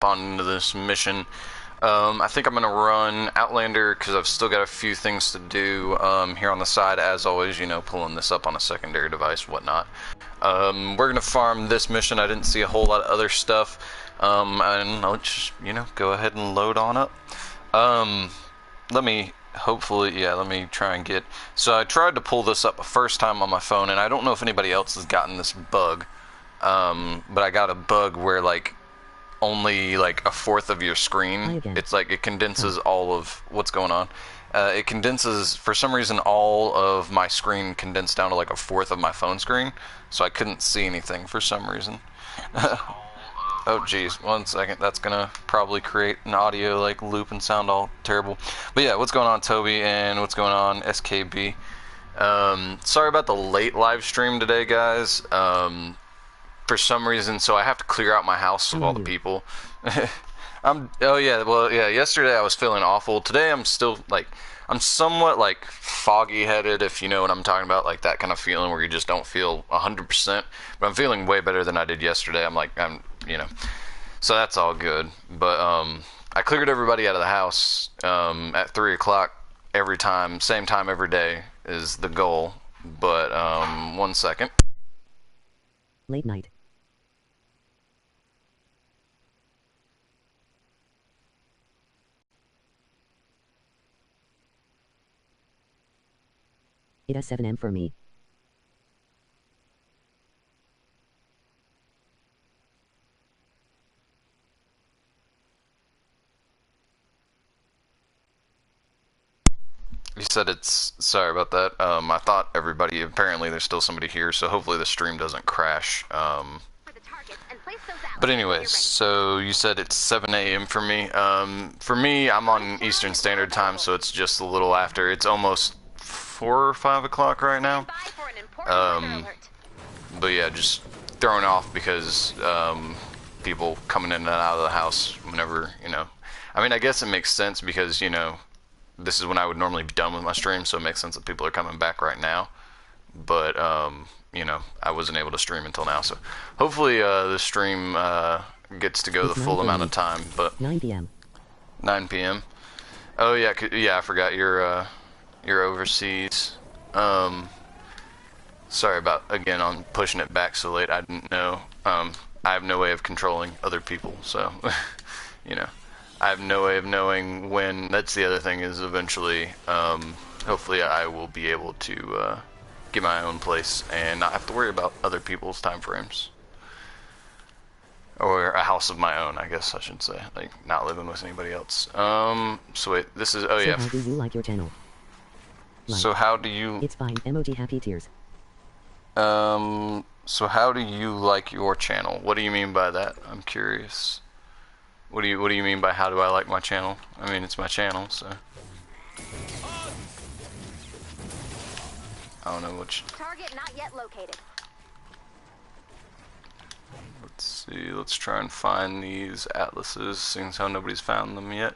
on into this mission. I think I'm gonna run Outlander because I've still got a few things to do here on the side, as always, you know, pulling this up on a secondary device, whatnot. We're gonna farm this mission. I didn't see a whole lot of other stuff, and I'll just, you know, go ahead and load on up. Let me try and get. So I tried to pull this up a first time on my phone, and I don't know if anybody else has gotten this bug, but I got a bug where like only like a fourth of your screen. It's like it condenses all of what's going on. It condenses, for some reason, all of my screen condensed down to like a fourth of my phone screen, so I couldn't see anything for some reason. Oh geez, 1 second. That's gonna probably create an audio like loop and sound all terrible. But yeah, what's going on, Toby, and what's going on, SKB? Sorry about the late live stream today, guys. For some reason, so I have to clear out my house of all the people. Yesterday I was feeling awful. Today I'm still like, I'm somewhat like foggy headed, if you know what I'm talking about, like that kind of feeling where you just don't feel 100%, but I'm feeling way better than I did yesterday. You know, so that's all good. But I cleared everybody out of the house at 3 o'clock every time, same time every day is the goal. But 1 second. Late night. It has 7 M for me. You said it's, sorry about that. I thought everybody, apparently there's still somebody here, so hopefully the stream doesn't crash. But anyways, so you said it's 7 a.m. for me. For me, I'm on Eastern Standard Time, so it's just a little after. It's almost 4 or 5 o'clock right now. But yeah, just thrown off because people coming in and out of the house whenever, you know. I mean, I guess it makes sense because, you know, this is when I would normally be done with my stream, so it makes sense that people are coming back right now. But, you know, I wasn't able to stream until now, so hopefully the stream gets to go the full amount of time. But 9 p.m. 9 p.m. Oh yeah, I forgot you're overseas. Sorry about, again, on pushing it back so late. I didn't know. I have no way of controlling other people, so you know, I have no way of knowing when. That's the other thing, is eventually, hopefully I will be able to get my own place and not have to worry about other people's time frames. Or a house of my own, I guess I should say. Like, not living with anybody else. So wait, this is, oh yeah. So how do you like your channel? So how do you... It's fine, emoji happy tears. So how do you like your channel? What do you mean by that? I'm curious. What do you mean by how do I like my channel? I mean, it's my channel, so... I don't know which... Target not yet located. Let's see, let's try and find these atlases, seeing as how nobody's found them yet.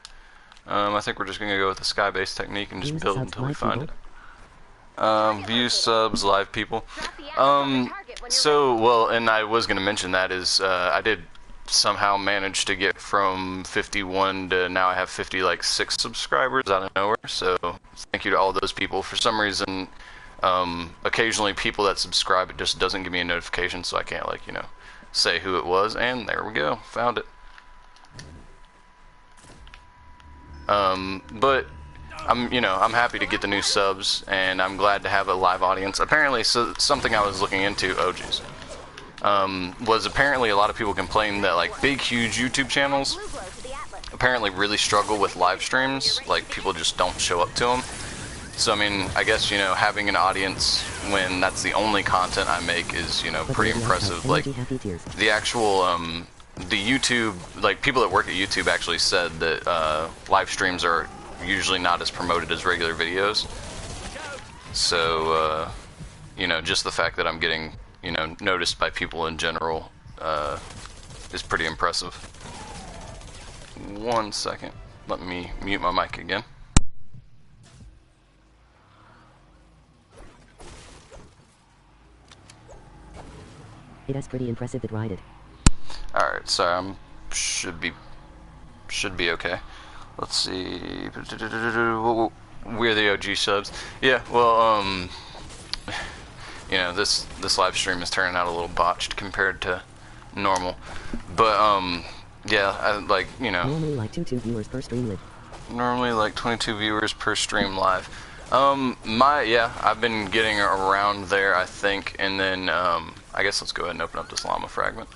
I think we're just gonna go with the sky-based technique and just build until we find it. View subs, live people. Well, and I was gonna mention that is, I did somehow manage to get from 51 to now I have 56 subscribers out of nowhere, so thank you to all those people. For some reason, occasionally people that subscribe, it just doesn't give me a notification, so I can't, like, you know, say who it was, and there we go, found it. But I'm happy to get the new subs, and I'm glad to have a live audience. Apparently, so something I was looking into, oh jeez, was apparently a lot of people complain that like big, huge YouTube channels apparently really struggle with live streams. Like, people just don't show up to them. So I mean, I guess, you know, having an audience when that's the only content I make is, you know, pretty impressive. Like, the actual the YouTube, like, people that work at YouTube actually said that live streams are usually not as promoted as regular videos. So you know, just the fact that I'm getting, you know, noticed by people in general is pretty impressive. 1 second, let me mute my mic again. It is pretty impressive that ride it. Alright, sorry, should be should be okay. Let's see. We're the OG subs. Yeah, well, you know, this live stream is turning out a little botched compared to normal. But, yeah, I, like, you know. Normally like 22 viewers per stream live. Normally like 22 viewers per stream live. Yeah, I've been getting around there, I think, and then, I guess let's go ahead and open up this llama fragment.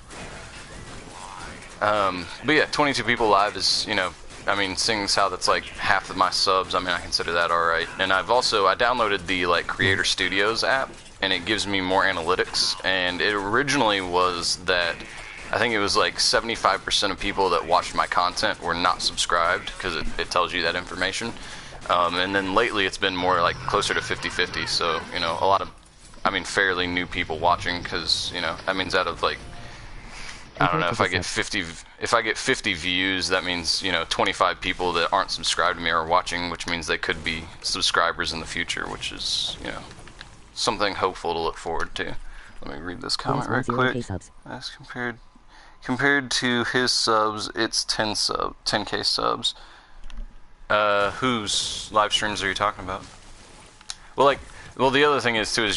But yeah, 22 people live is, you know, I mean, seeing as how that's like half of my subs, I mean, I consider that alright. And I downloaded the, like, Creator Studios app, and it gives me more analytics, and it originally was that, I think it was like 75% of people that watched my content were not subscribed, because it tells you that information. And then lately it's been more like closer to 50-50, so, you know, a lot of, I mean, fairly new people watching, because, you know, that means out of like, I don't know, if I get 50 views, that means, you know, 25 people that aren't subscribed to me are watching, which means they could be subscribers in the future, which is, you know, something hopeful to look forward to. Let me read this comment right quick. As compared to his subs, it's 10k subs. Whose live streams are you talking about? Well, the other thing is too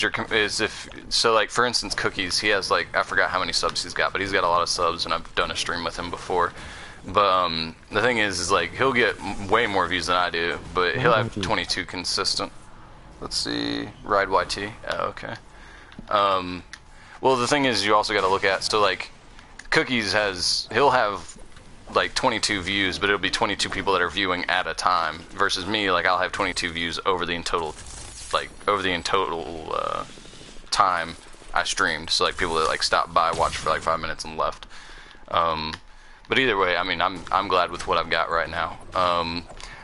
like, for instance, Cookies, he has like, I forgot how many subs he's got, but he's got a lot of subs, and I've done a stream with him before. But the thing is like, he'll get way more views than I do, but he'll have 22 consistent. Let's see, Ride YT. Oh, okay. Well, the thing is, you also got to look at, so like, Cookies he'll have like 22 views, but it'll be 22 people that are viewing at a time, versus me, like, I'll have 22 views over the total time I streamed. So like, people that like stopped by, watched for like 5 minutes and left. But either way, I mean, I'm glad with what I've got right now.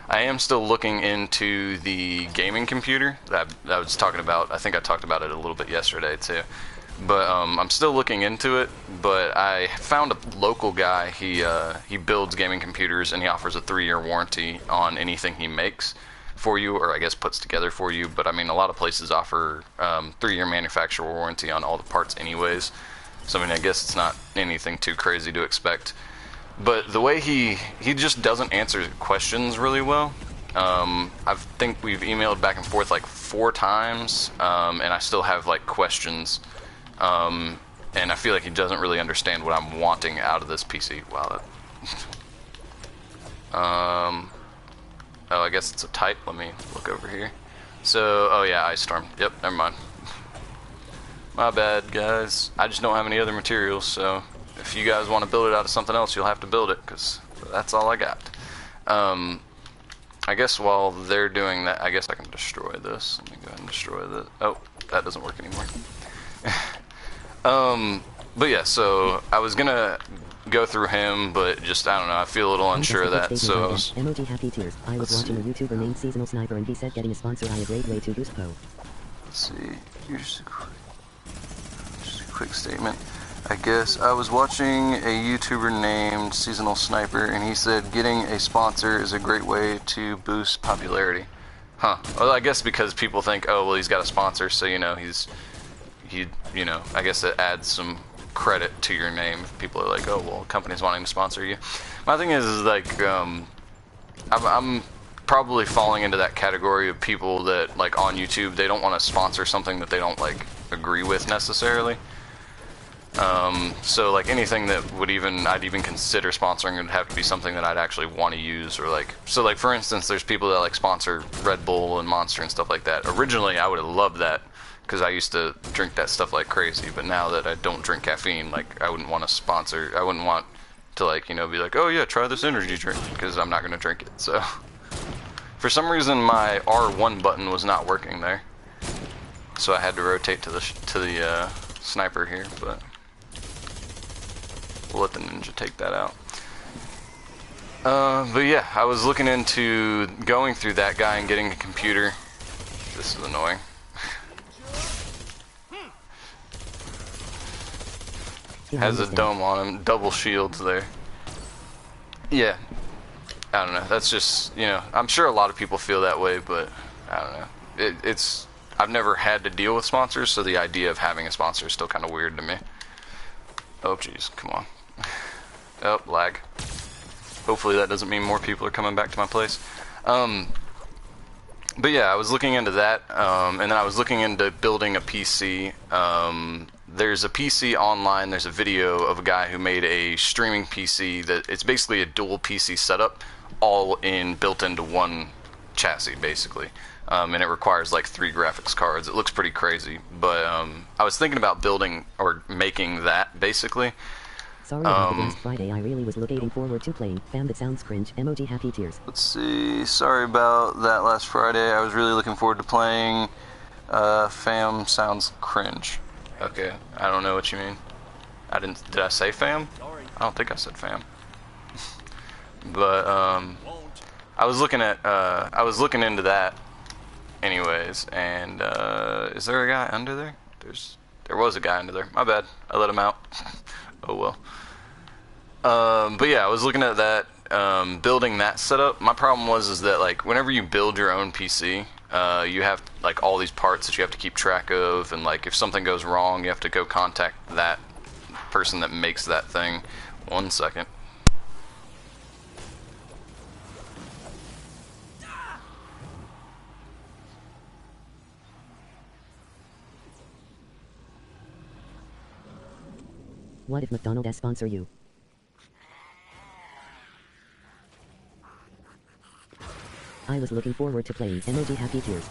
I am still looking into the gaming computer that I was talking about. I think I talked about it a little bit yesterday too. But I'm still looking into it. But I found a local guy. He builds gaming computers, and he offers a 3-year warranty on anything he makes for you, or I guess puts together for you. But I mean, a lot of places offer 3-year manufacturer warranty on all the parts anyways. So I mean, I guess it's not anything too crazy to expect. But the way he just doesn't answer questions really well. I think we've emailed back and forth like 4 times, and I still have like questions. And I feel like he doesn't really understand what I'm wanting out of this PC. Wow. Oh, I guess it's a type. Let me look over here. So, oh yeah, Ice Storm. Yep, never mind. My bad, guys. I just don't have any other materials, so if you guys want to build it out of something else, you'll have to build it, because that's all I got. I guess while they're doing that, I guess I can destroy this. Let me go ahead and destroy this. Oh, that doesn't work anymore. But yeah, so I was gonna go through him, but just, I don't know, I feel a little unsure of that, so... Emoji happy tears. I was watching a YouTuber named Seasonal Sniper, and he said getting a sponsor is a great way to use Poe. Let's see, here's just a quick statement. I guess I was watching a YouTuber named Seasonal Sniper, and he said getting a sponsor is a great way to boost popularity. Huh. Well, I guess because people think, oh, well, he's got a sponsor, so, you know, you know, I guess it adds some credit to your name. People are like, oh, well, company's wanting to sponsor you. My thing is like, I'm probably falling into that category of people that, like, on YouTube, they don't want to sponsor something that they don't, like, agree with necessarily. So, like, anything that I'd even consider sponsoring would have to be something that I'd actually want to use, or, like, so, like, for instance, there's people that, like, sponsor Red Bull and Monster and stuff like that. Originally, I would have loved that, because I used to drink that stuff like crazy, but now that I don't drink caffeine, like, I wouldn't want to, like, you know, be like, oh yeah, try this energy drink, because I'm not going to drink it, so. For some reason, my R1 button was not working there, so I had to rotate to the sniper here, but we'll let the ninja take that out. But yeah, I was looking into going through that guy and getting a computer. This is annoying. Has a dome on him, double shields there. Yeah, I don't know, that's just, you know, I'm sure a lot of people feel that way, but I don't know. I've never had to deal with sponsors, so the idea of having a sponsor is still kind of weird to me. Oh jeez, come on. Oh, lag. Hopefully that doesn't mean more people are coming back to my place. But yeah, I was looking into that, and then I was looking into building a PC. There's a PC online, there's a video of a guy who made a streaming PC that it's basically a dual PC setup, all built into one chassis, basically. And it requires like 3 graphics cards. It looks pretty crazy, but I was thinking about building or making that, basically. Sorry about the last Friday, I really was looking forward to playing. Fam, that sounds cringe. Emoji happy tears. Let's see. Sorry about that last Friday. I was really looking forward to playing. Fam sounds cringe. Okay, I don't know what you mean. Did I say fam? I don't think I said fam. But I was looking into that anyways, and is there a guy under there? There was a guy under there. My bad. I let him out. Oh well. But yeah, I was looking at that, building that setup. My problem is that like whenever you build your own PC, you have like all these parts that you have to keep track of, and like if something goes wrong, you have to go contact that person that makes that thing. 1 second. What if McDonald's sponsor you? I was looking forward to playing. Emoji happy tears.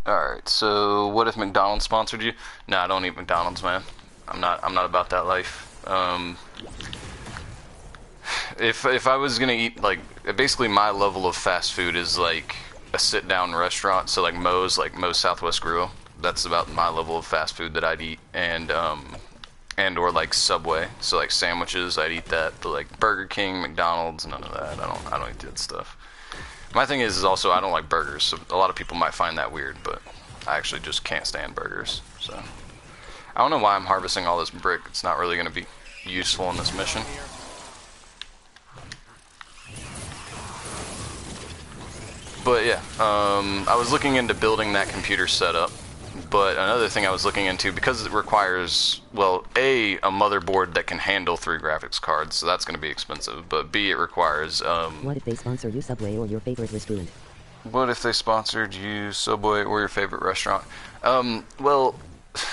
Alright, so what if McDonald's sponsored you? Nah, I don't eat McDonald's, man. I'm not about that life. If I was gonna eat, like, basically my level of fast food is like a sit-down restaurant, so like Moe's Southwest Grill. That's about my level of fast food that I'd eat, and or like Subway, so like sandwiches, I'd eat that. But like Burger King, McDonald's, none of that. I don't eat that stuff. My thing is also I don't like burgers, so a lot of people might find that weird, but I actually just can't stand burgers. So I don't know why I'm harvesting all this brick. It's not really going to be useful in this mission. But yeah, I was looking into building that computer setup. But another thing I was looking into, because it requires, well, A, a motherboard that can handle 3 graphics cards, so that's going to be expensive, but B, it requires, What if they sponsor you Subway or your favorite restaurant? What if they sponsored you Subway or your favorite restaurant? Well,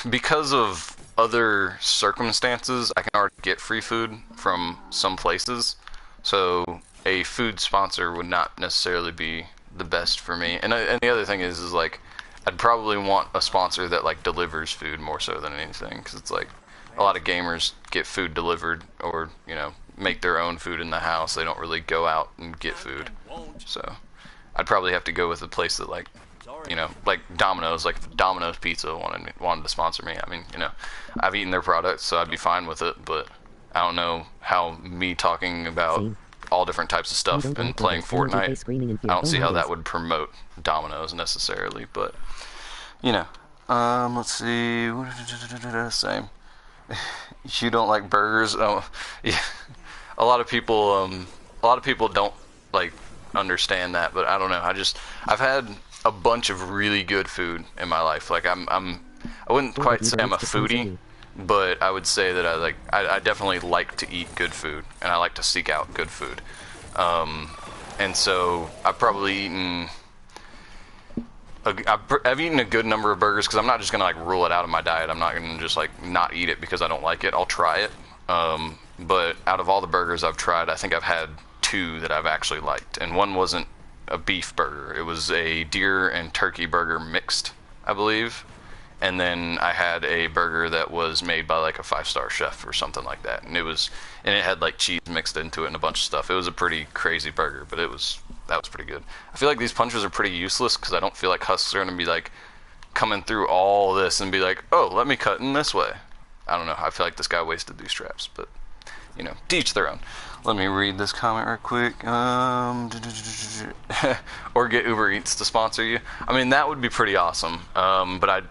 because of other circumstances, I can already get free food from some places, so a food sponsor would not necessarily be the best for me. And the other thing is like, I'd probably want a sponsor that like delivers food more so than anything, because it's like a lot of gamers get food delivered, or you know, make their own food in the house. They don't really go out and get food. So I'd probably have to go with a place that like, you know, like Domino's, like if Domino's Pizza wanted to sponsor me. I mean, you know, I've eaten their products, so I'd be fine with it. But I don't know how me talking about all different types of stuff and playing Fortnite, I don't see how that would promote Domino's necessarily, but you know, let's see. Same. You don't like burgers? Oh, yeah. A lot of people don't like understand that, but I don't know. I've had a bunch of really good food in my life. Like I wouldn't quite say I'm a foodie, but I would say that I definitely like to eat good food, and I like to seek out good food. And so I've probably eaten. I've eaten a good number of burgers, because I'm not just gonna like rule it out of my diet. I'm not gonna just like not eat it because I don't like it. I'll try it. But out of all the burgers I've tried, I think I've had 2 that I've actually liked, and one wasn't a beef burger. It was a deer and turkey burger mixed, I believe. And then I had a burger that was made by like a 5-star chef or something like that, and it had like cheese mixed into it and a bunch of stuff. It was a pretty crazy burger, but that was pretty good. I feel like these punches are pretty useless, because I don't feel like husks are gonna be like coming through all this and be like, oh, let me cut in this way. I don't know. I feel like this guy wasted these straps, but you know, to each their own. Let me read this comment real quick. Or get Uber Eats to sponsor you. I mean, that would be pretty awesome. But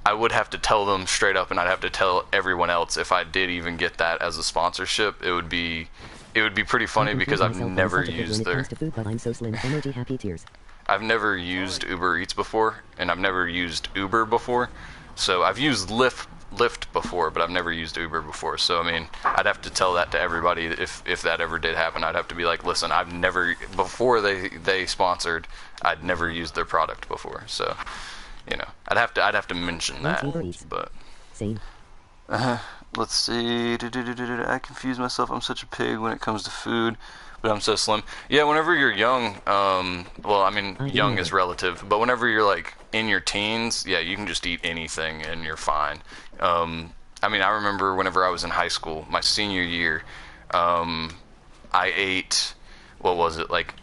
I would have to tell them straight up, and I'd have to tell everyone else if I did even get that as a sponsorship. It would be pretty funny because I've never used their. Food, but I'm so slim. Emoji happy tears. I've never used Uber Eats before, and I've never used Uber before. So I've used Lyft before, but I've never used Uber before. So I mean, I'd have to tell that to everybody if that ever did happen. I'd have to be like, listen, I've never before they sponsored, I'd never used their product before. So, you know, I'd have to mention that. But same. Let's see. I confuse myself. I'm such a pig when it comes to food, but I'm so slim. Yeah, whenever you're young, well, I mean, young is relative, but whenever you're like in your teens, yeah, you can just eat anything and you're fine. I mean, I remember whenever I was in high school, my senior year, I ate, what was it, like,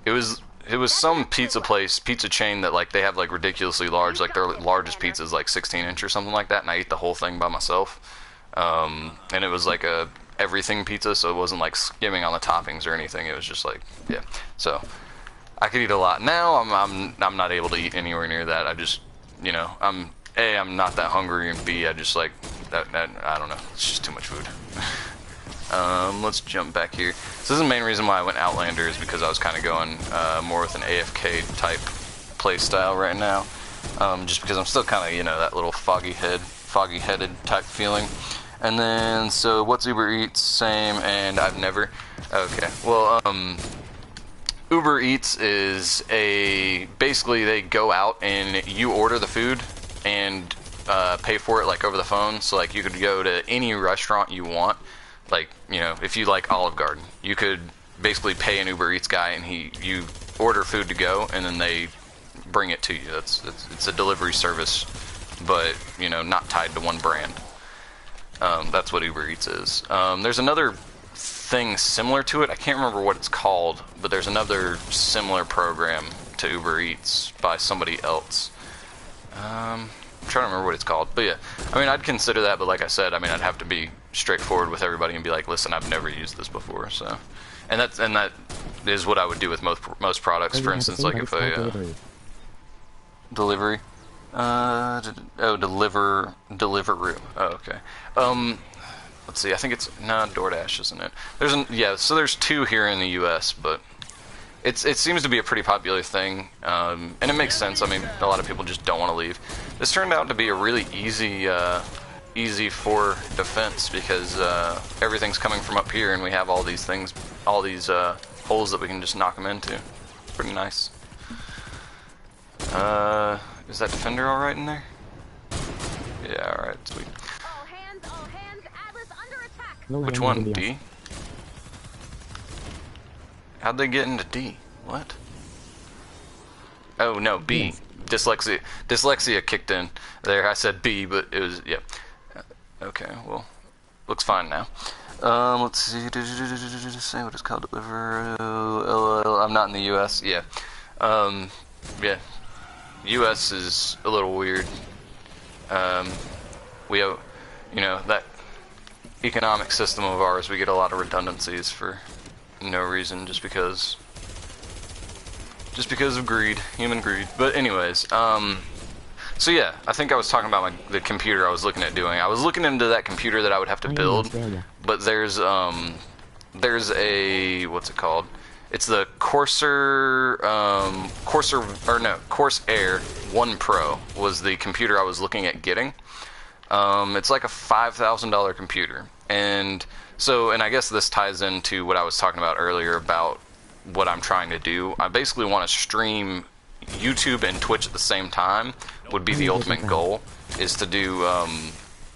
it was some pizza chain that, like, they have, like, ridiculously large, like, their largest pizza is, like, 16-inch or something like that, and I ate the whole thing by myself. And it was, like, a everything pizza, so it wasn't, like, skimming on the toppings or anything. It was just, like, yeah. So, I could eat a lot. Now, I'm not able to eat anywhere near that. I just, you know, I'm not that hungry, and B, I just, like, that I don't know. It's just too much food. Let's jump back here. So this is the main reason why I went Outlander, is because I was kind of going more with an AFK type play style right now. Just because I'm still kind of, you know, that little foggy-headed type feeling. And then, so what's Uber Eats? Same, and I've never. Okay, well, Uber Eats is basically they go out and you order the food and pay for it, like, over the phone. So, like, you could go to any restaurant you want. Like, you know, if you like Olive Garden, you could basically pay an Uber Eats guy, and you order food to go, and then they bring it to you. It's a delivery service, but, you know, not tied to one brand. That's what Uber Eats is. There's another thing similar to it. I can't remember what it's called, but there's another similar program to Uber Eats by somebody else. I'm trying to remember what it's called, but yeah, I mean, I'd consider that, but like I said, I mean, I'd have to be straightforward with everybody and be like, listen, I've never used this before. So, and that is what I would do with most products. For instance, like if I Deliveroo. Deliveroo. Oh, okay. Let's see. I think it's DoorDash, isn't it? So there's two here in the U.S., but it seems to be a pretty popular thing, and it makes sense. I mean, a lot of people just don't want to leave. This turned out to be a really easy for defense because everything's coming from up here, and we have all these holes that we can just knock them into. Pretty nice. Is that defender all right in there? Yeah, all right, sweet. All hands, Atlas under attack. Which one? D? How'd they get into D? What? Oh no, B. Yes. Dyslexia kicked in. There, I said B, but it was, yeah. Okay, well, looks fine now. Let's see. Say what it's called. Deliver. I'm not in the U.S. Yeah. Yeah. U.S. is a little weird. We have, you know, that economic system of ours. We get a lot of redundancies for no reason, just because of greed, human greed. But anyways, so yeah, I think I was talking about the computer I was looking at doing. I was looking into that computer that I would have to build, but there's a, what's it called? It's the Corsair 1 Pro was the computer I was looking at getting. It's like a $5,000 computer, and I guess this ties into what I was talking about earlier about what I'm trying to do. I basically want to stream YouTube and Twitch at the same time. Would be the ultimate goal, is to do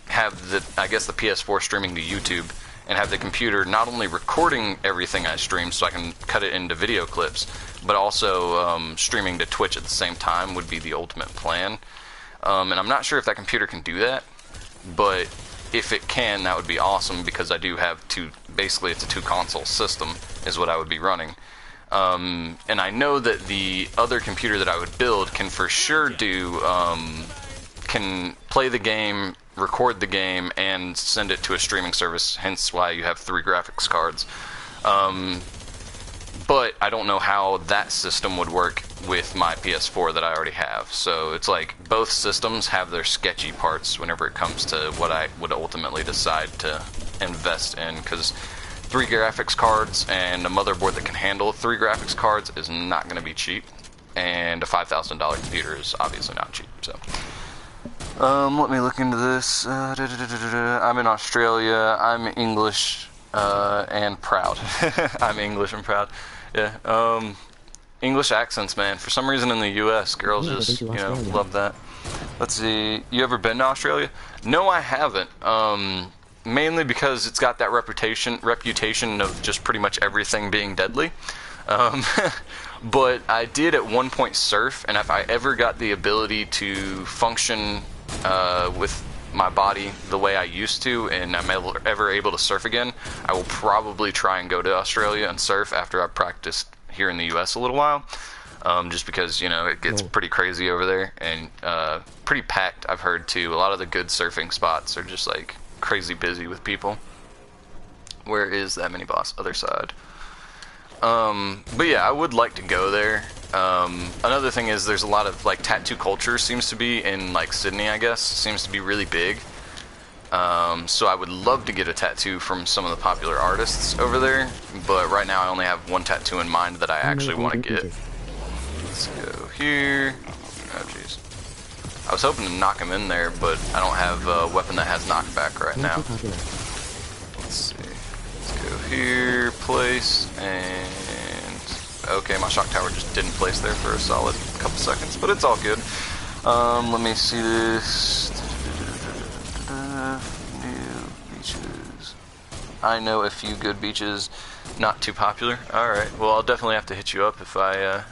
have the PS4 streaming to YouTube, and have the computer not only recording everything I stream so I can cut it into video clips, but also streaming to Twitch at the same time would be the ultimate plan. And I'm not sure if that computer can do that, but if it can, that would be awesome, because I do have basically it's a 2-console system is what I would be running. And I know that the other computer that I would build can for sure can play the game, record the game, and send it to a streaming service, hence why you have 3 graphics cards. But I don't know how that system would work with my PS4 that I already have. So it's like both systems have their sketchy parts whenever it comes to what I would ultimately decide to invest in, because 3 graphics cards and a motherboard that can handle 3 graphics cards is not going to be cheap, and a $5,000 computer is obviously not cheap. So let me look into this. I'm in Australia. I'm English and proud. I'm English and proud. Yeah. English accents, man. For some reason in the U.S., girls just, love that. Let's see. You ever been to Australia? No, I haven't. Mainly because it's got that reputation of just pretty much everything being deadly. But I did at one point surf, and if I ever got the ability to function with my body the way I used to, and I'm ever able to surf again, I will probably try and go to Australia and surf after I've practiced here in the U.S. a little while, just because, it gets pretty crazy over there, and pretty packed, I've heard, too. A lot of the good surfing spots are just, like, crazy busy with people. Where is that mini-boss? Other side. But yeah, I would like to go there. Another thing is there's a lot of, like, tattoo culture seems to be in, like, Sydney, I guess. Seems to be really big. So I would love to get a tattoo from some of the popular artists over there, but right now I only have one tattoo in mind that I actually want to get. Let's go here. Oh jeez. I was hoping to knock him in there, but I don't have a weapon that has knockback right now. Let's see. Let's go here, place, and okay, my shock tower just didn't place there for a solid couple seconds, but it's all good. Let me see this. New beaches. I know a few good beaches, not too popular. Alright, well I'll definitely have to hit you up if I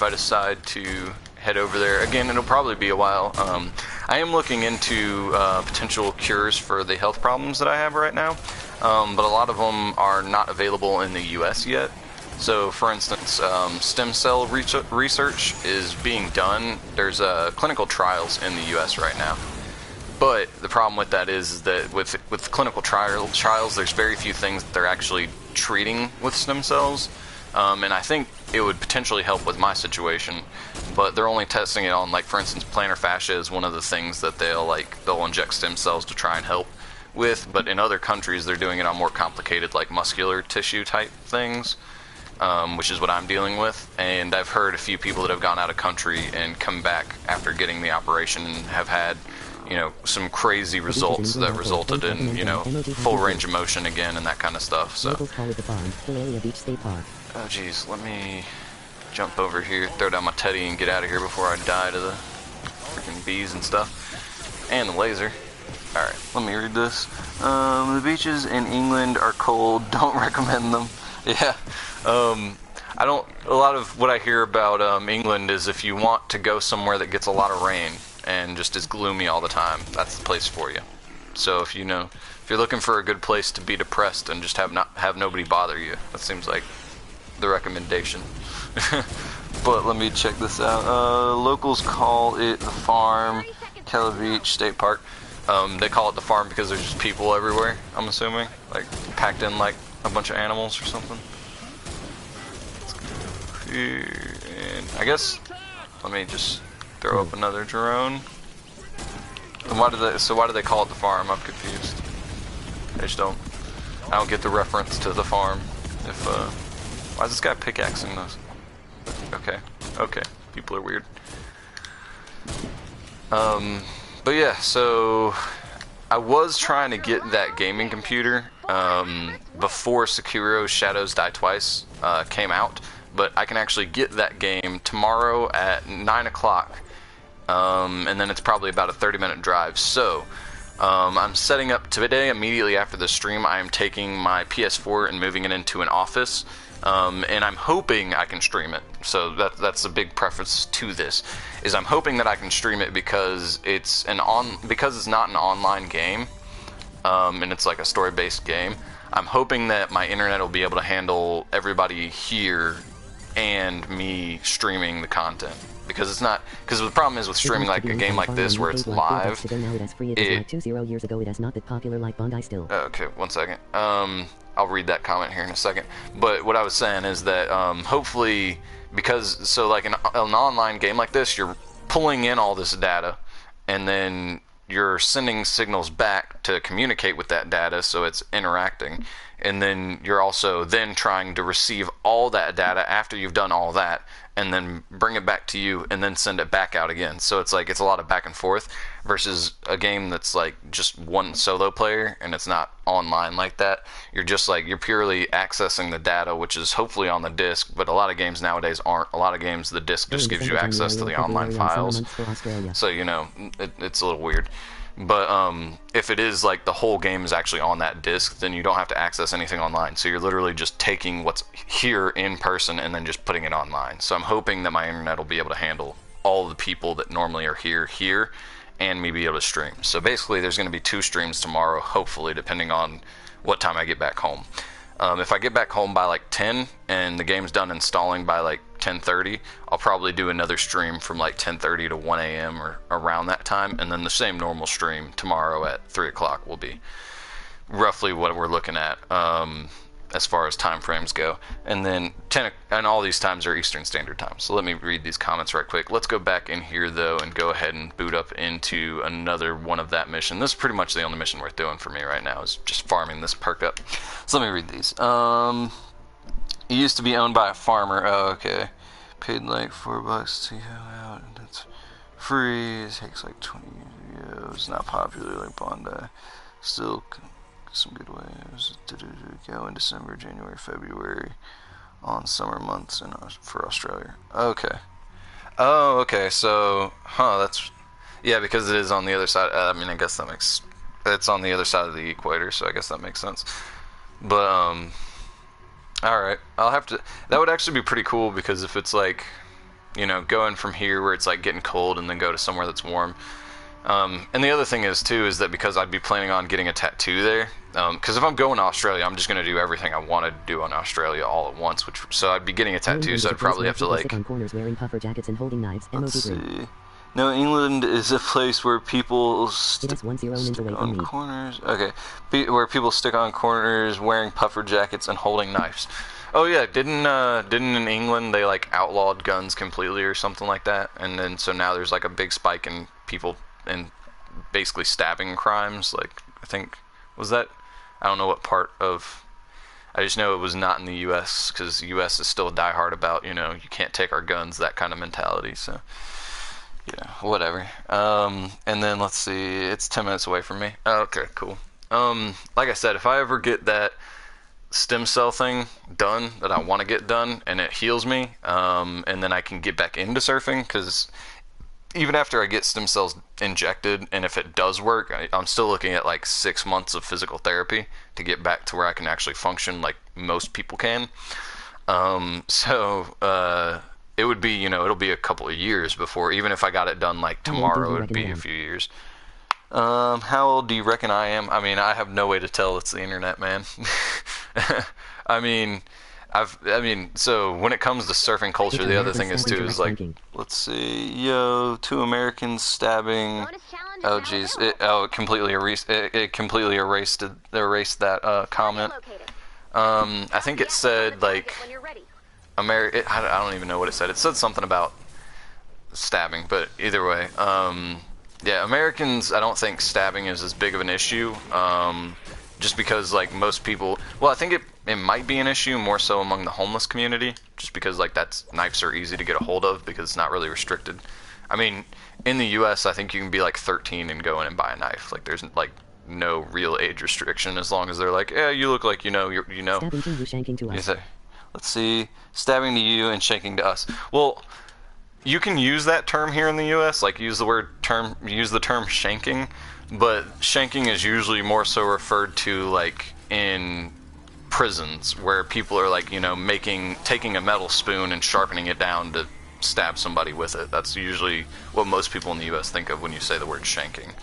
decide to head over there. Again, it'll probably be a while. I am looking into potential cures for the health problems that I have right now, but a lot of them are not available in the US yet. So, for instance, stem cell research is being done. There's clinical trials in the US right now. But the problem with that is that with clinical trials, there's very few things that they're actually treating with stem cells, and I think it would potentially help with my situation. But they're only testing it on, like, for instance, plantar fascia is one of the things that they'll inject stem cells to try and help with. But in other countries, they're doing it on more complicated, like, muscular tissue type things, which is what I'm dealing with. And I've heard a few people that have gone out of country and come back after getting the operation and have had, some crazy results that resulted in, full range of motion again and that kind of stuff. So, oh geez, let me jump over here, throw down my teddy, and get out of here before I die to the freaking bees and stuff, and the laser. Alright, let me read this. The beaches in England are cold, don't recommend them. Yeah, a lot of what I hear about England is if you want to go somewhere that gets a lot of rain and just is gloomy all the time, that's the place for you. So if you're looking for a good place to be depressed and just have nobody bother you, that seems like the recommendation. But let me check this out. Locals call it the farm, Cala Beach State Park. They call it the farm because there's just people everywhere, I'm assuming, like packed in like a bunch of animals or something. Let's go here, and I guess let me just throw up another drone. And why do they call it the farm? I'm confused. I don't get the reference to the farm. Why is this guy pickaxing those? Okay, people are weird. But yeah, so I was trying to get that gaming computer before Sekiro Shadows Die Twice came out, but I can actually get that game tomorrow at 9 o'clock. And then it's probably about a 30-minute drive. So I'm setting up today. Immediately after the stream, I am taking my PS4 and moving it into an office, and I'm hoping I can stream it. So that's a big preface to this, is I'm hoping that I can stream it because it's not an online game, and it's like a story-based game. I'm hoping that my internet will be able to handle everybody here and me streaming the content. Because the problem is with streaming like a game like this where it's live. Okay, 1 second. I'll read that comment here in a second. But what I was saying is that hopefully, because so like an online game like this, you're pulling in all this data, and then you're sending signals back to communicate with that data, so it's interacting, and then you're also then trying to receive all that data after you've done all that, and then bring it back to you, and then send it back out again. So it's like it's a lot of back and forth versus a game that's like just one solo player and it's not online like that. You're just like you're purely accessing the data, which is hopefully on the disk, but a lot of games nowadays aren't. A lot of games the disk just gives you access to the online files. So you know it's a little weird. But if it is like the whole game is actually on that disk, then you don't have to access anything online. So you're literally just taking what's here in person and then just putting it online. So I'm hoping that my internet will be able to handle all the people that normally are here, and me be able to stream. So basically there's going to be 2 streams tomorrow, hopefully, depending on what time I get back home. If I get back home by like 10 and the game's done installing by like 10:30, I'll probably do another stream from like 10:30 to 1 a.m. or around that time, and then the same normal stream tomorrow at 3 o'clock will be roughly what we're looking at as far as time frames go. And then and all these times are Eastern Standard Time. So let me read these comments right quick. Let's go back in here though and go ahead and boot up into another one of that mission. This is pretty much the only mission worth doing for me right now, is just farming this perk up. So let me read these. It used to be owned by a farmer. Oh, okay. Paid like $4 to go out, and it's free. It takes like 20 years ago. It's not popular like Bondi. Still some good ways to go in December, January, February on summer months for Australia. Okay. Oh, okay. So, that's yeah, because it is on the other side. I mean, I guess that makes it's on the other side of the equator, so I guess that makes sense. But all right, I'll have to. That would actually be pretty cool, because if it's like, you know, going from here where it's like getting cold and then go to somewhere that's warm. And the other thing is too, is that because I'd be planning on getting a tattoo there, because if I'm going to Australia, I'm just going to do everything I want to do on Australia all at once, so I'd be getting a tattoo, so I'd probably have to like. On corners wearing puffer jackets and holding knives. Let's see. No, England is a place where people stick on me. corners. Okay, where people stick on corners wearing puffer jackets and holding knives. Oh yeah, didn't in England they like outlawed guns completely or something like that, and then so now there's like a big spike in people and basically stabbing crimes. Like I think was that I don't know what part of. I just know it was not in the U.S. because the U.S. is still diehard about, you know, you can't take our guns, that kind of mentality. So. Yeah, whatever. And then let's see, it's 10 minutes away from me. Okay, cool. Like I said, if I ever get that stem cell thing done that I want to get done and it heals me, and then I can get back into surfing, because even after I get stem cells injected, and if it does work, I'm still looking at like 6 months of physical therapy to get back to where I can actually function like most people can. It would be, you know, it'll be a couple of years before, even if I got it done like tomorrow, it'd be a few years. How old do you reckon I am? I mean, I have no way to tell. It's the internet, man. I mean, so when it comes to surfing culture, the other thing is too, is like, let's see, yo, 2 Americans stabbing. Oh jeez, it completely erased that comment. I think it said like. I don't even know what it said. It said something about stabbing, but either way, yeah, Americans, I don't think stabbing is as big of an issue, just because like most people, well, I think it might be an issue more so among the homeless community, just because like knives are easy to get a hold of because it's not really restricted. I mean, in the U.S., I think you can be like 13 and go in and buy a knife. Like there's like no real age restriction as long as they're like, yeah, you look like you know. Stabbing to you, shanking to us. Let's see, stabbing to you and shaking to us. Well, you can use that term here in the U.S., like use the term shanking, but shanking is usually more so referred to like in prisons where people are like, you know, taking a metal spoon and sharpening it down to stab somebody with it. That's usually what most people in the U.S. think of when you say the word shanking.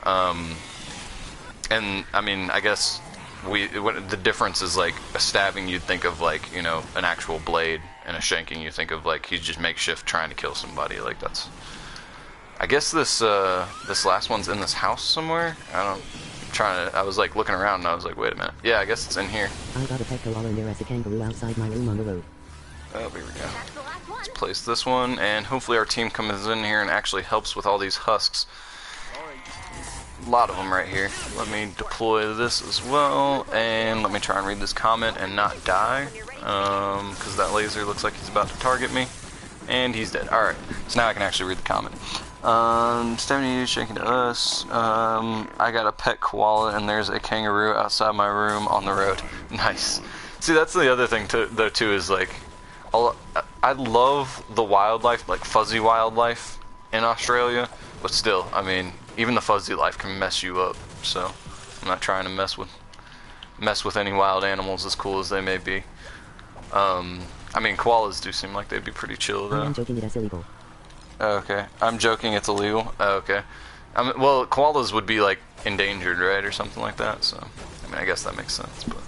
And I mean, I guess the difference is like a stabbing you'd think of like, you know, an actual blade, and a shanking you think of like he's just makeshift trying to kill somebody. Like that's, I guess this last one's in this house somewhere. I'm I was like looking around and I was like, wait a minute. Yeah, I guess it's in here. I got a pet koala near as a kangaroo outside my room on the road. Oh, here we go. That's the last one. Let's place this one, and hopefully our team comes in here and actually helps with all these husks. A lot of them right here. Let me deploy this as well, and let me try and read this comment and not die, because that laser looks like he's about to target me, and he's dead. Alright, so now I can actually read the comment. Stephanie is shaking to us. I got a pet koala, and there's a kangaroo outside my room on the road. Nice. See, that's the other thing, though, too, is like, I love the wildlife, like fuzzy wildlife in Australia, but still, I mean, even the fuzzy life can mess you up, so I'm not trying to mess with any wild animals, as cool as they may be. I mean, koalas do seem like they'd be pretty chill, though. I'm joking, it's illegal. Okay, I'm joking, it's illegal. Okay. Well, koalas would be like endangered, right, or something like that, so I mean, I guess that makes sense, but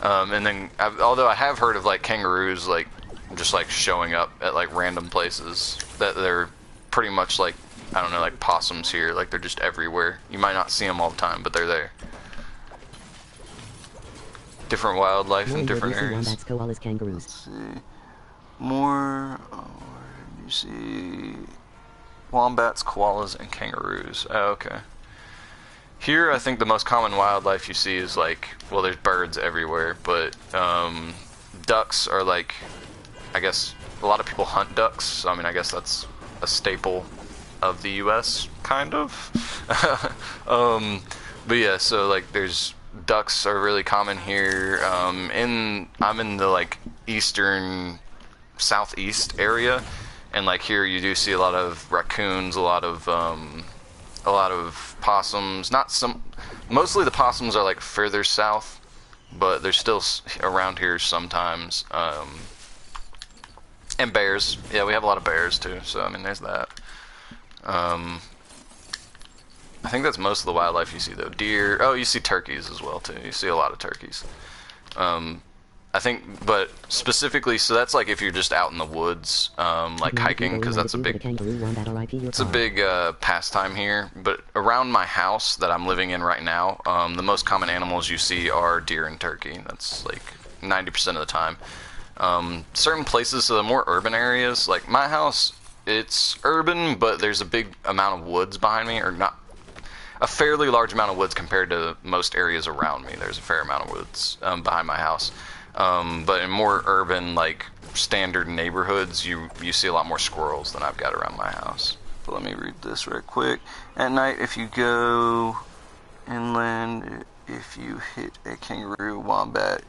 and then although I have heard of like kangaroos like just like showing up at like random places, that they're pretty much like, I don't know, like possums here, like they're just everywhere. You might not see them all the time, but they're there. Different wildlife in different areas. Wombats, koalas, kangaroos. Let's see. More, where do you see? Wombats, koalas, and kangaroos. Oh, okay. Here, I think the most common wildlife you see is like, well, there's birds everywhere, but ducks are like, I guess a lot of people hunt ducks, so I mean, I guess that's a staple of the US, kind of. But yeah, so like there's ducks are really common here. I'm in the like eastern southeast area, and like here you do see a lot of raccoons, a lot of possums. Mostly the possums are like further south, but they're still around here sometimes. And bears. Yeah, we have a lot of bears too, so I mean there's that. I think that's most of the wildlife you see though. Deer. Oh, you see turkeys as well too. You see a lot of turkeys. I think, but specifically, so that's like if you're just out in the woods, like hiking, because that's a big, it's a big pastime here. But around my house that I'm living in right now, the most common animals you see are deer and turkey. That's like 90% of the time. Certain places, so the more urban areas, like my house, it's urban, but there's a big amount of woods behind me, or not, a fairly large amount of woods compared to most areas around me. There's a fair amount of woods behind my house. But in more urban, like standard neighborhoods, you see a lot more squirrels than I've got around my house. But let me read this real quick. At night, if you go inland, if you hit a kangaroo, wombat,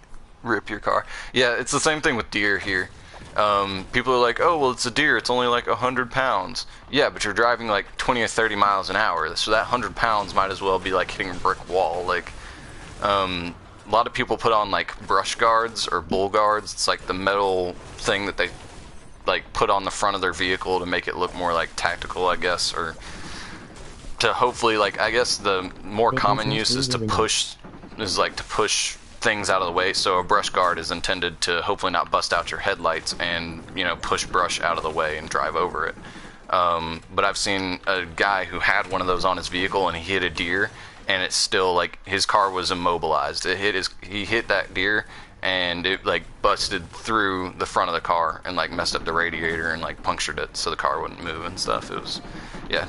rip your car. Yeah, it's the same thing with deer here. People are like, oh, well, it's a deer, it's only like 100 pounds. Yeah, but you're driving like 20 or 30 miles an hour, so that 100 pounds might as well be like hitting a brick wall. Like, a lot of people put on like brush guards or bull guards. It's like the metal thing that they like put on the front of their vehicle to make it look more like tactical, I guess, or to hopefully, like, I guess the more common use is to push things out of the way. So a brush guard is intended to hopefully not bust out your headlights and, you know, push brush out of the way and drive over it. But I've seen a guy who had one of those on his vehicle and he hit a deer, and it's still like his car was immobilized. He hit that deer and it like busted through the front of the car and like messed up the radiator and like punctured it so the car wouldn't move and stuff. It was, yeah,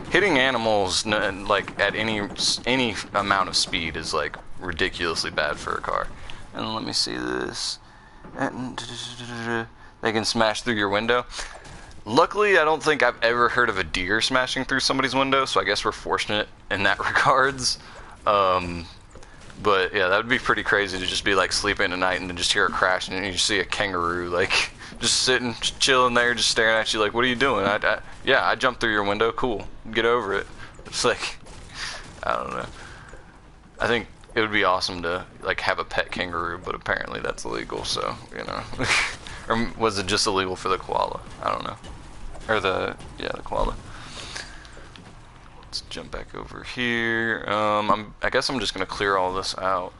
hitting animals like at any amount of speed is like ridiculously bad for a car. And let me see this. They can smash through your window. Luckily, I don't think I've ever heard of a deer smashing through somebody's window, so I guess we're fortunate in that regards. But yeah, that would be pretty crazy to just be like sleeping at night and then just hear a crash and you see a kangaroo like just sitting, chilling there, just staring at you like, what are you doing? Yeah, I jumped through your window. Cool. Get over it. It's like, I don't know. I think it would be awesome to like have a pet kangaroo, but apparently that's illegal, so, you know. Or was it just illegal for the koala? I don't know. Or the koala. Let's jump back over here. I guess I'm just gonna clear all this out.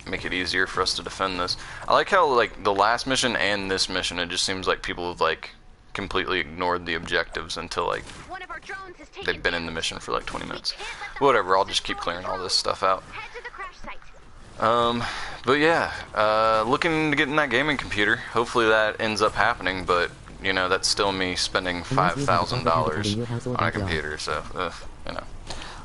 Make it easier for us to defend this. I like how like the last mission and this mission, it just seems like people have like completely ignored the objectives until like One of our drones Jones has taken they've been in the mission for like 20 minutes. Whatever, I'll just keep clearing all this stuff out. Head to the crash site. But yeah, looking to get in that gaming computer. Hopefully that ends up happening, but, you know, that's still me spending $5,000 on a computer, so, you know.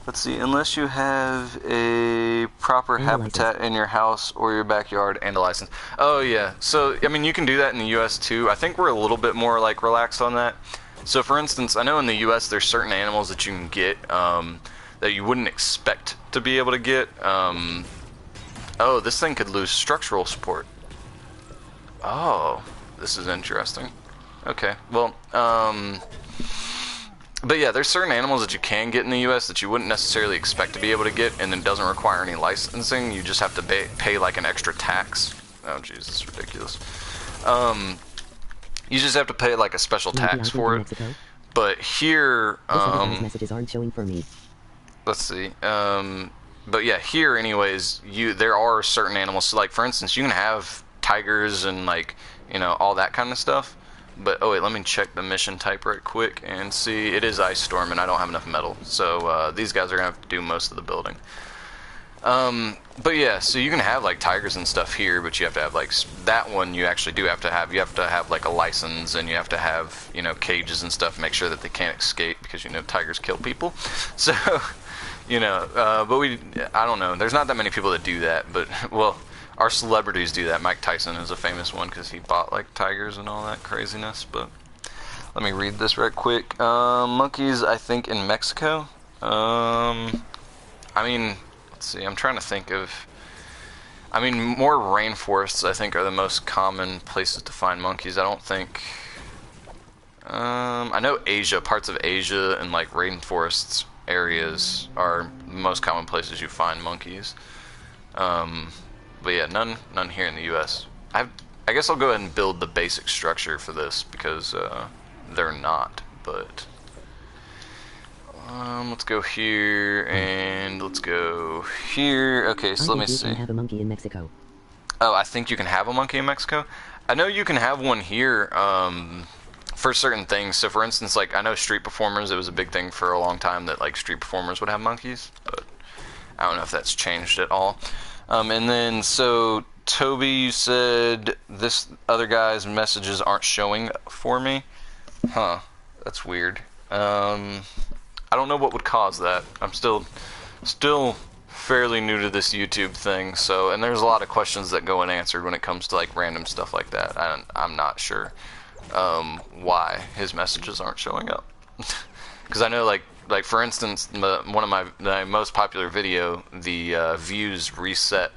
Let's see, unless you have a proper habitat in your house or your backyard and a license. Oh yeah, so, I mean, you can do that in the US too. I think we're a little bit more, like, relaxed on that. So, for instance, I know in the US there's certain animals that you can get, that you wouldn't expect to be able to get. Oh, this thing could lose structural support. Oh, this is interesting. Okay, well, but yeah, there's certain animals that you can get in the U.S. that you wouldn't necessarily expect to be able to get, and it doesn't require any licensing. You just have to pay like an extra tax. Oh, jeez, this is ridiculous. You just have to pay like a special tax for it. But here, messages aren't showing for me. Let's see. But yeah, here, anyways, there are certain animals. So, like, for instance, you can have tigers and, like, you know, all that kind of stuff. But, oh wait, let me check the mission type right quick and see. It is Ice Storm, and I don't have enough metal. So, these guys are going to have to do most of the building. But yeah, so you can have, like, tigers and stuff here, but you have to have, like, that one you actually do have to have. You have to have, like, a license, and you have to have, you know, cages and stuff, make sure that they can't escape, because, you know, tigers kill people. So... You know, but I don't know, there's not that many people that do that, but, well, our celebrities do that. Mike Tyson is a famous one because he bought, like, tigers and all that craziness, but let me read this right quick. Monkeys, I think, in Mexico. I mean, let's see, I'm trying to think of, I mean, more rainforests, I think, are the most common places to find monkeys. I don't think, I know Asia, parts of Asia and, like, rainforests areas are the most common places you find monkeys. But yeah, none here in the U.S. I guess I'll go ahead and build the basic structure for this because they're not. But let's go here and let's go here. Okay, so let me see. I have a monkey in Mexico. Oh, I think you can have a monkey in Mexico. I know you can have one here. For certain things. So for instance, like, I know street performers, it was a big thing for a long time that, like, street performers would have monkeys, but I don't know if that's changed at all. And then, so, Toby, you said this other guy's messages aren't showing for me? Huh, that's weird. I don't know what would cause that. I'm still fairly new to this YouTube thing, so, and there's a lot of questions that go unanswered when it comes to, like, random stuff like that. I'm not sure why his messages aren't showing up. Because I know, like for instance, one of my most popular video, the views reset,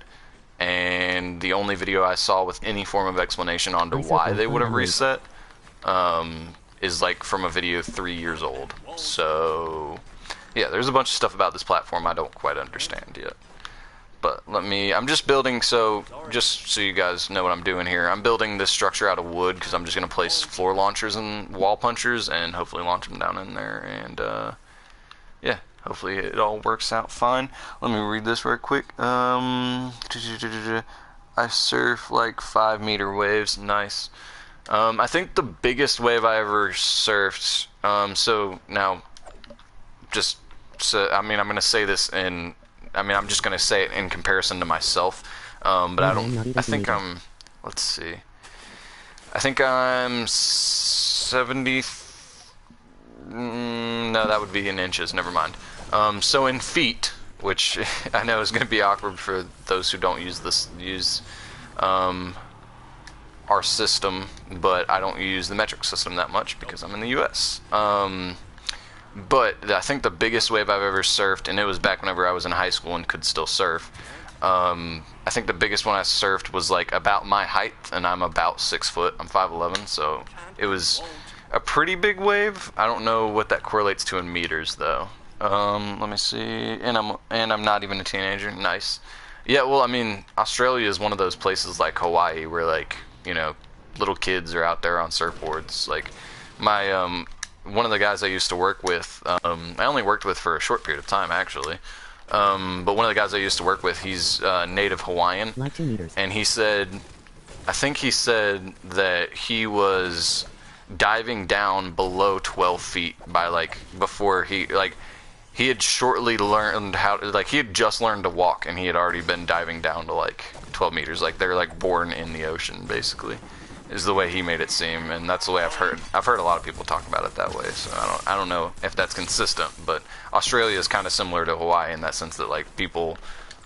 and the only video I saw with any form of explanation on to why they would have reset is like from a video 3 years old. So yeah, there's a bunch of stuff about this platform I don't quite understand yet. But I'm just building, so just so you guys know what I'm doing here, I'm building this structure out of wood because I'm just going to place floor launchers and wall punchers and hopefully launch them down in there, and yeah, hopefully it all works out fine. Let me read this right quick. I surf like 5-meter waves, nice. I think the biggest wave I ever surfed, so now, just, so, I mean, I'm going to say this in, I'm just going to say it in comparison to myself, but I think I'm, let's see, I think I'm 70, no, that would be in inches, never mind. So in feet, which I know is going to be awkward for those who don't use our system, but I don't use the metric system that much because I'm in the US. But I think the biggest wave I've ever surfed, and it was back whenever I was in high school and could still surf, I think the biggest one I surfed was like about my height, and I'm about 6 foot. I'm 5'11", so it was a pretty big wave. I don't know what that correlates to in meters though. Let me see, and I'm not even a teenager. Nice. Yeah, well, I mean, Australia is one of those places like Hawaii where, like, you know, little kids are out there on surfboards. Like my one of the guys I used to work with, I only worked with for a short period of time actually, but one of the guys I used to work with, he's native Hawaiian, Like 2 meters. and he said, I think he said that he was diving down below 12 feet by like before he had shortly learned how to, like he had just learned to walk and he had already been diving down to like 12 meters. Like they're like born in the ocean basically, is the way he made it seem, and that's the way I've heard a lot of people talk about it that way. So I don't know if that's consistent, but Australia is kind of similar to Hawaii in that sense that like people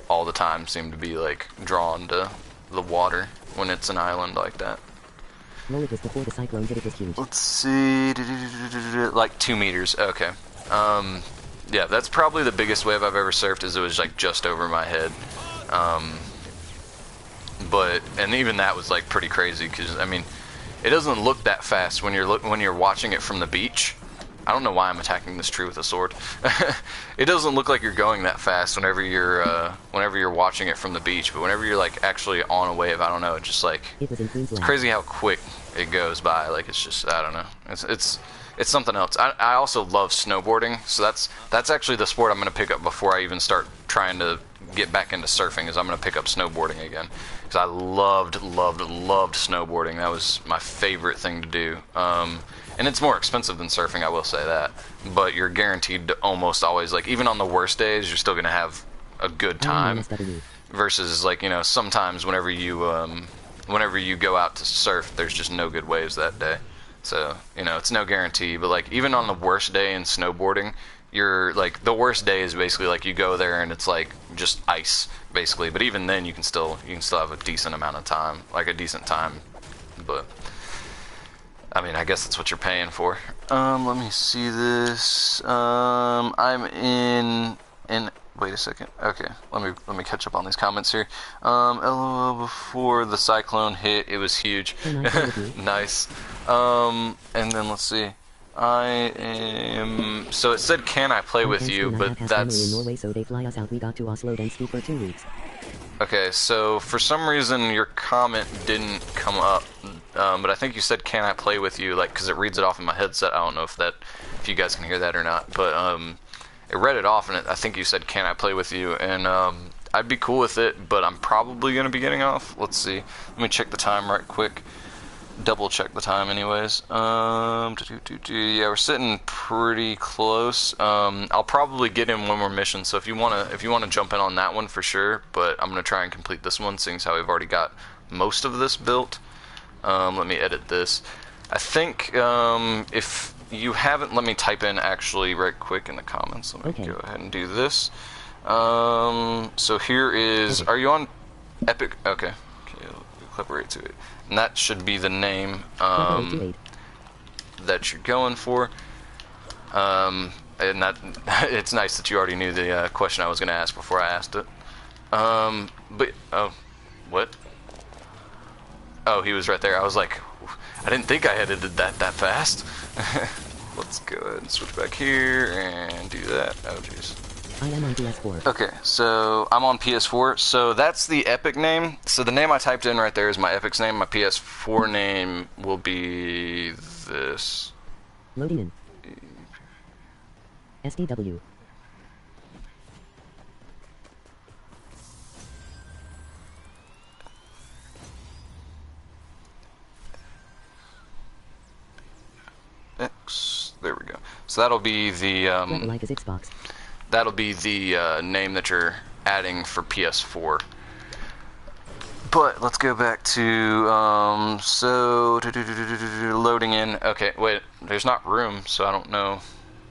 all the time seem to be like drawn to the water when it's an island like that. Well, it was before the cyclone hit. It was huge. Let's see, like 2 meters. Okay. Yeah, that's probably the biggest wave I've ever surfed. Is it was like just over my head. But and even that was like pretty crazy because I mean, it doesn't look that fast when you're watching it from the beach. I don't know why I'm attacking this tree with a sword. It doesn't look like you're going that fast whenever you're watching it from the beach, but whenever you're like actually on a wave, I don't know, it's just like it's crazy how quick it goes by. Like it's just I don't know. It's something else. I also love snowboarding, so that's actually the sport I'm going to pick up before I even start trying to get back into surfing. Is I'm going to pick up snowboarding again because I loved snowboarding. That was my favorite thing to do. And it's more expensive than surfing, I will say that. But you're guaranteed to almost always, like, even on the worst days, you're still going to have a good time. Versus, like, you know, sometimes whenever you go out to surf, there's just no good waves that day. So, you know, it's no guarantee. But, like, even on the worst day in snowboarding, you're, like, the worst day is basically, like, you go there and it's, like, just ice, basically. But even then, you can still have a decent amount of time, like, a decent time. But I mean, I guess that's what you're paying for. Let me see this. I'm in. Wait a second. Okay, let me catch up on these comments here. LOL, before the cyclone hit, it was huge. Nice. And then let's see. I am. So it said, "Can I play with you?" But that's. In Norway, so they fly us out. We got to Oslo, then speak for 2 weeks. Okay, so for some reason your comment didn't come up, but I think you said, "Can I play with you?" Like, because it reads it off in my headset. I don't know if you guys can hear that or not, but it read it off, and I think you said, "Can I play with you?" And I'd be cool with it, but I'm probably gonna be getting off. Let's see. Let me check the time right quick. Double check the time, anyways. Yeah, we're sitting pretty close. I'll probably get in one more mission, so if you wanna jump in on that one for sure. But I'm gonna try and complete this one, seeing as how we've already got most of this built. Let me edit this. I think if you haven't, let me type in actually right quick in the comments. Let me go ahead and do this. So here is. Are you on Epic? Okay. Clip right to it. And that should be the name that you're going for. And that it's nice that you already knew the question I was going to ask before I asked it. But oh, what? Oh, he was right there. I was like, I didn't think I edited that fast. Let's go ahead and switch back here and do that. Oh, jeez. I am on PS4. Okay, so I'm on PS4. So that's the Epic name. So the name I typed in right there is my Epic's name. My PS4 name will be this. Loading in. STW. X. There we go. So that'll be the Like his Xbox. That'll be the name that you're adding for PS4. But let's go back to so loading in. Okay, wait. There's not room, so I don't know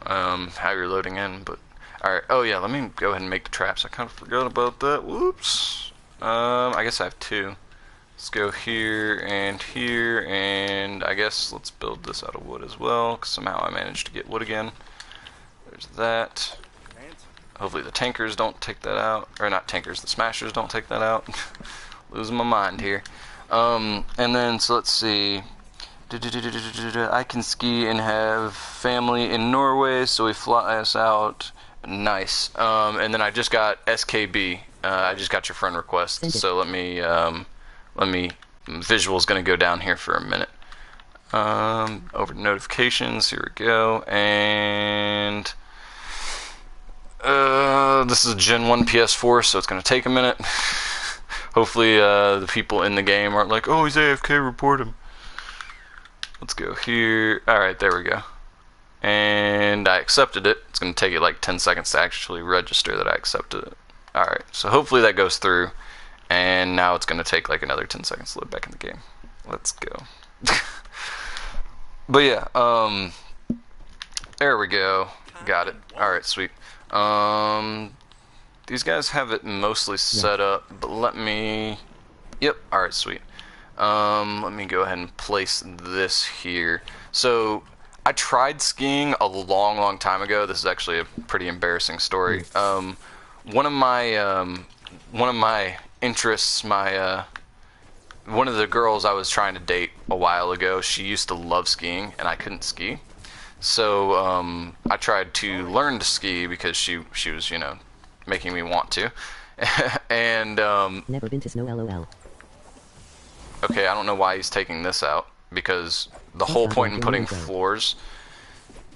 how you're loading in. But all right. Oh yeah. Let me go ahead and make the traps. I kind of forgot about that. Whoops. I guess I have 2. Let's go here, and I guess let's build this out of wood as well, because somehow I managed to get wood again. There's that. Hopefully the tankers don't take that out, or not tankers, the smashers don't take that out. Losing my mind here. And then, so let's see. I can ski and have family in Norway, so we fly us out. Nice. And then I just got SKB. I just got your friend request, so let me visual's gonna go down here for a minute. Over to notifications, here we go, and this is a Gen 1 PS4, so it's gonna take a minute. Hopefully the people in the game aren't like, oh, he's AFK, report him. Let's go here. Alright, there we go. And I accepted it. It's going to take it like 10 seconds to actually register that I accepted it. Alright, so hopefully that goes through. And now it's going to take like another 10 seconds to load back in the game. Let's go. But yeah, there we go. Got it. Alright, sweet. These guys have it mostly set up, but let me... Yep, alright, sweet. Let me go ahead and place this here. So, I tried skiing a long time ago. This is actually a pretty embarrassing story. One of my interests, one of the girls I was trying to date a while ago, she used to love skiing, and I couldn't ski. So, I tried to learn to ski because she was, you know, making me want to. And, Never been to snow, lol. Okay, I don't know why he's taking this out, because the whole point in putting floors...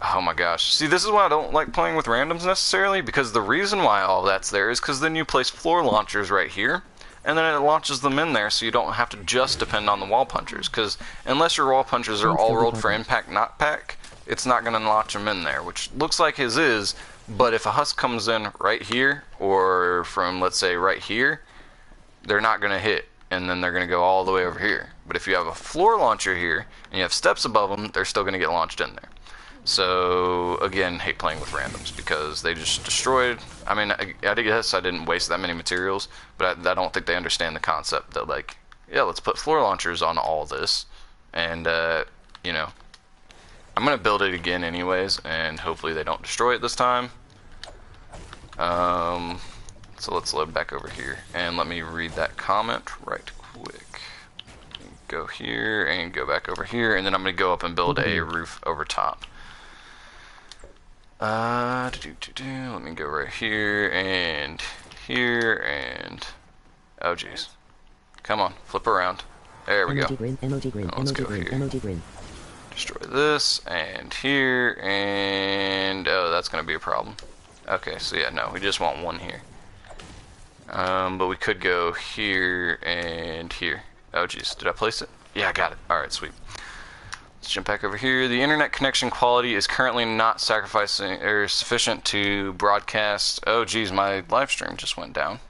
Oh my gosh. See, this is why I don't like playing with randoms necessarily, because the reason why all that's there is because then you place floor launchers right here, and then it launches them in there, so you don't have to just depend on the wall punchers, because unless your wall punchers are all rolled for impact, not pack, it's not going to launch them in there, which looks like his is, but if a husk comes in right here, or from, let's say, right here, they're not going to hit, and then they're going to go all the way over here. But if you have a floor launcher here, and you have steps above them, they're still going to get launched in there. So, again, hate playing with randoms, because they just destroyed... I mean, I guess I didn't waste that many materials, but I don't think they understand the concept that, like, yeah, let's put floor launchers on all this, and, you know, I'm going to build it again anyways, and hopefully they don't destroy it this time. So let's load back over here, and let me read that comment right quick. Go here, and go back over here, and then I'm going to go up and build a roof over top. Let me go right here, and oh jeez. Come on, flip around. There we go. Let's go here. Destroy this, and here, and oh, that's going to be a problem. Okay, so yeah, no, we just want one here. But we could go here and here. Oh jeez, did I place it? Yeah, I got it. Alright, sweet. Let's jump back over here. The internet connection quality is currently not sacrificing or sufficient to broadcast. Oh geez, my live stream just went down.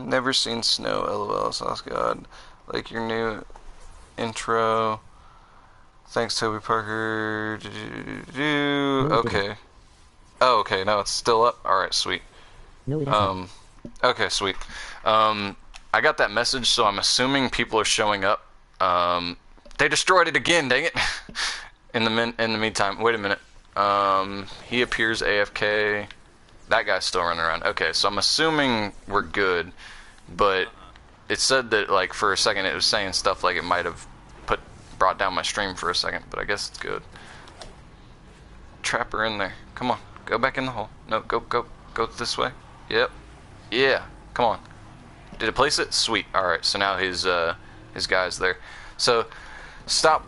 Never seen snow, lol, sauce god. Like your new intro. Thanks, Toby Parker. Okay. Oh, okay, no, it's still up? Alright, sweet. No, it isn't. Okay, sweet. I got that message, so I'm assuming people are showing up. They destroyed it again, dang it. in the meantime, wait a minute. He appears AFK. That guy's still running around. Okay, so I'm assuming we're good, but it said that, like, for a second it was saying stuff like it might have brought down my stream for a second, but I guess it's good. Trap her in there. Come on, go back in the hole. No, go this way. Yep. Yeah, come on. Did it place it? Sweet. Alright, so now his guy's there. So, stop.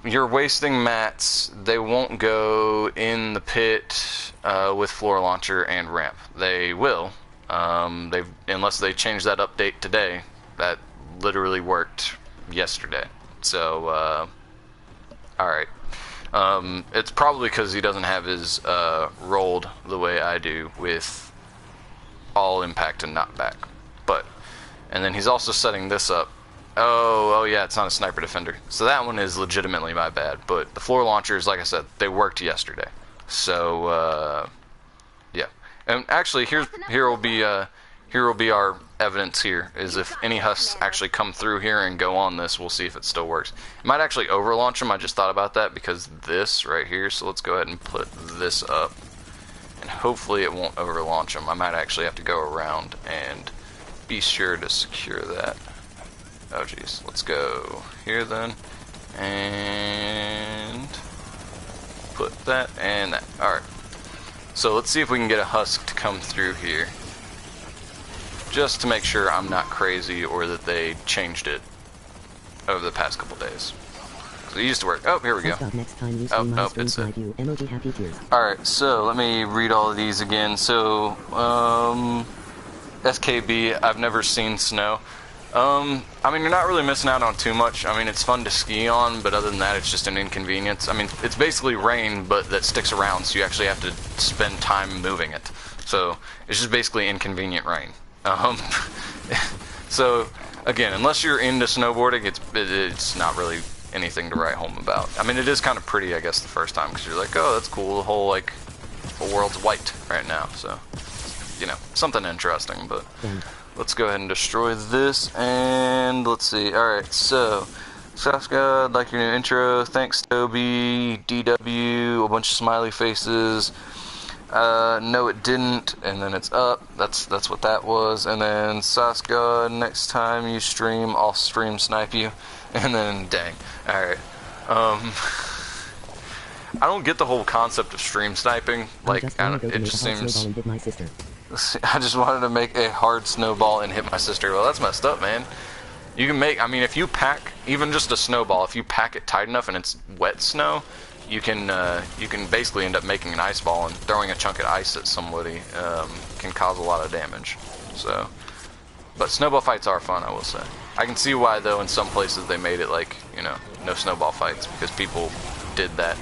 You're wasting mats. They won't go in the pit with floor launcher and ramp. They will. Unless they change that update today. That literally worked yesterday. So, alright. It's probably because he doesn't have his rolled the way I do with all impact and not back. But, and then he's also setting this up. Oh yeah, it's not a sniper defender. So that one is legitimately my bad. But the floor launchers, like I said, they worked yesterday. So, yeah. And actually, here will be our evidence here, is if any husks actually come through here and go on this, we'll see if it still works. It might actually overlaunch them, I just thought about that because this right here, so let's go ahead and put this up. And hopefully it won't overlaunch them. I might actually have to go around and be sure to secure that. Oh geez, let's go here then. And put that and that. Alright. So let's see if we can get a husk to come through here. Just to make sure I'm not crazy or that they changed it over the past couple days. So it used to work. Oh, here we go. Oh, nope, it's it. Alright, so let me read all of these again. So, SKB, I've never seen snow. I mean, you're not really missing out on too much. I mean, it's fun to ski on, but other than that, it's just an inconvenience. I mean, it's basically rain, but that sticks around, so you actually have to spend time moving it. So, it's just basically inconvenient rain. So, again, unless you're into snowboarding, it's not really anything to write home about. I mean, it is kind of pretty, I guess, the first time, because you're like, oh, that's cool, the whole, like, the world's white right now, so, you know, something interesting, but... Let's go ahead and destroy this, and let's see. Alright, so, Saskia, I'd like your new intro. Thanks, Toby, DW, a bunch of smiley faces. No, it didn't, and then it's up. That's what that was. And then, Saskia, next time you stream, I'll stream snipe you. And then, dang. Alright. I don't get the whole concept of stream sniping. Like, it just seems... I just wanted to make a hard snowball and hit my sister. Well, that's messed up, man. You can make, I mean, if you pack, even just a snowball, if you pack it tight enough and it's wet snow, you can basically end up making an ice ball, and throwing a chunk of ice at somebody can cause a lot of damage. So, but snowball fights are fun, I will say. I can see why, though, in some places they made it like, you know, no snowball fights, because people did that.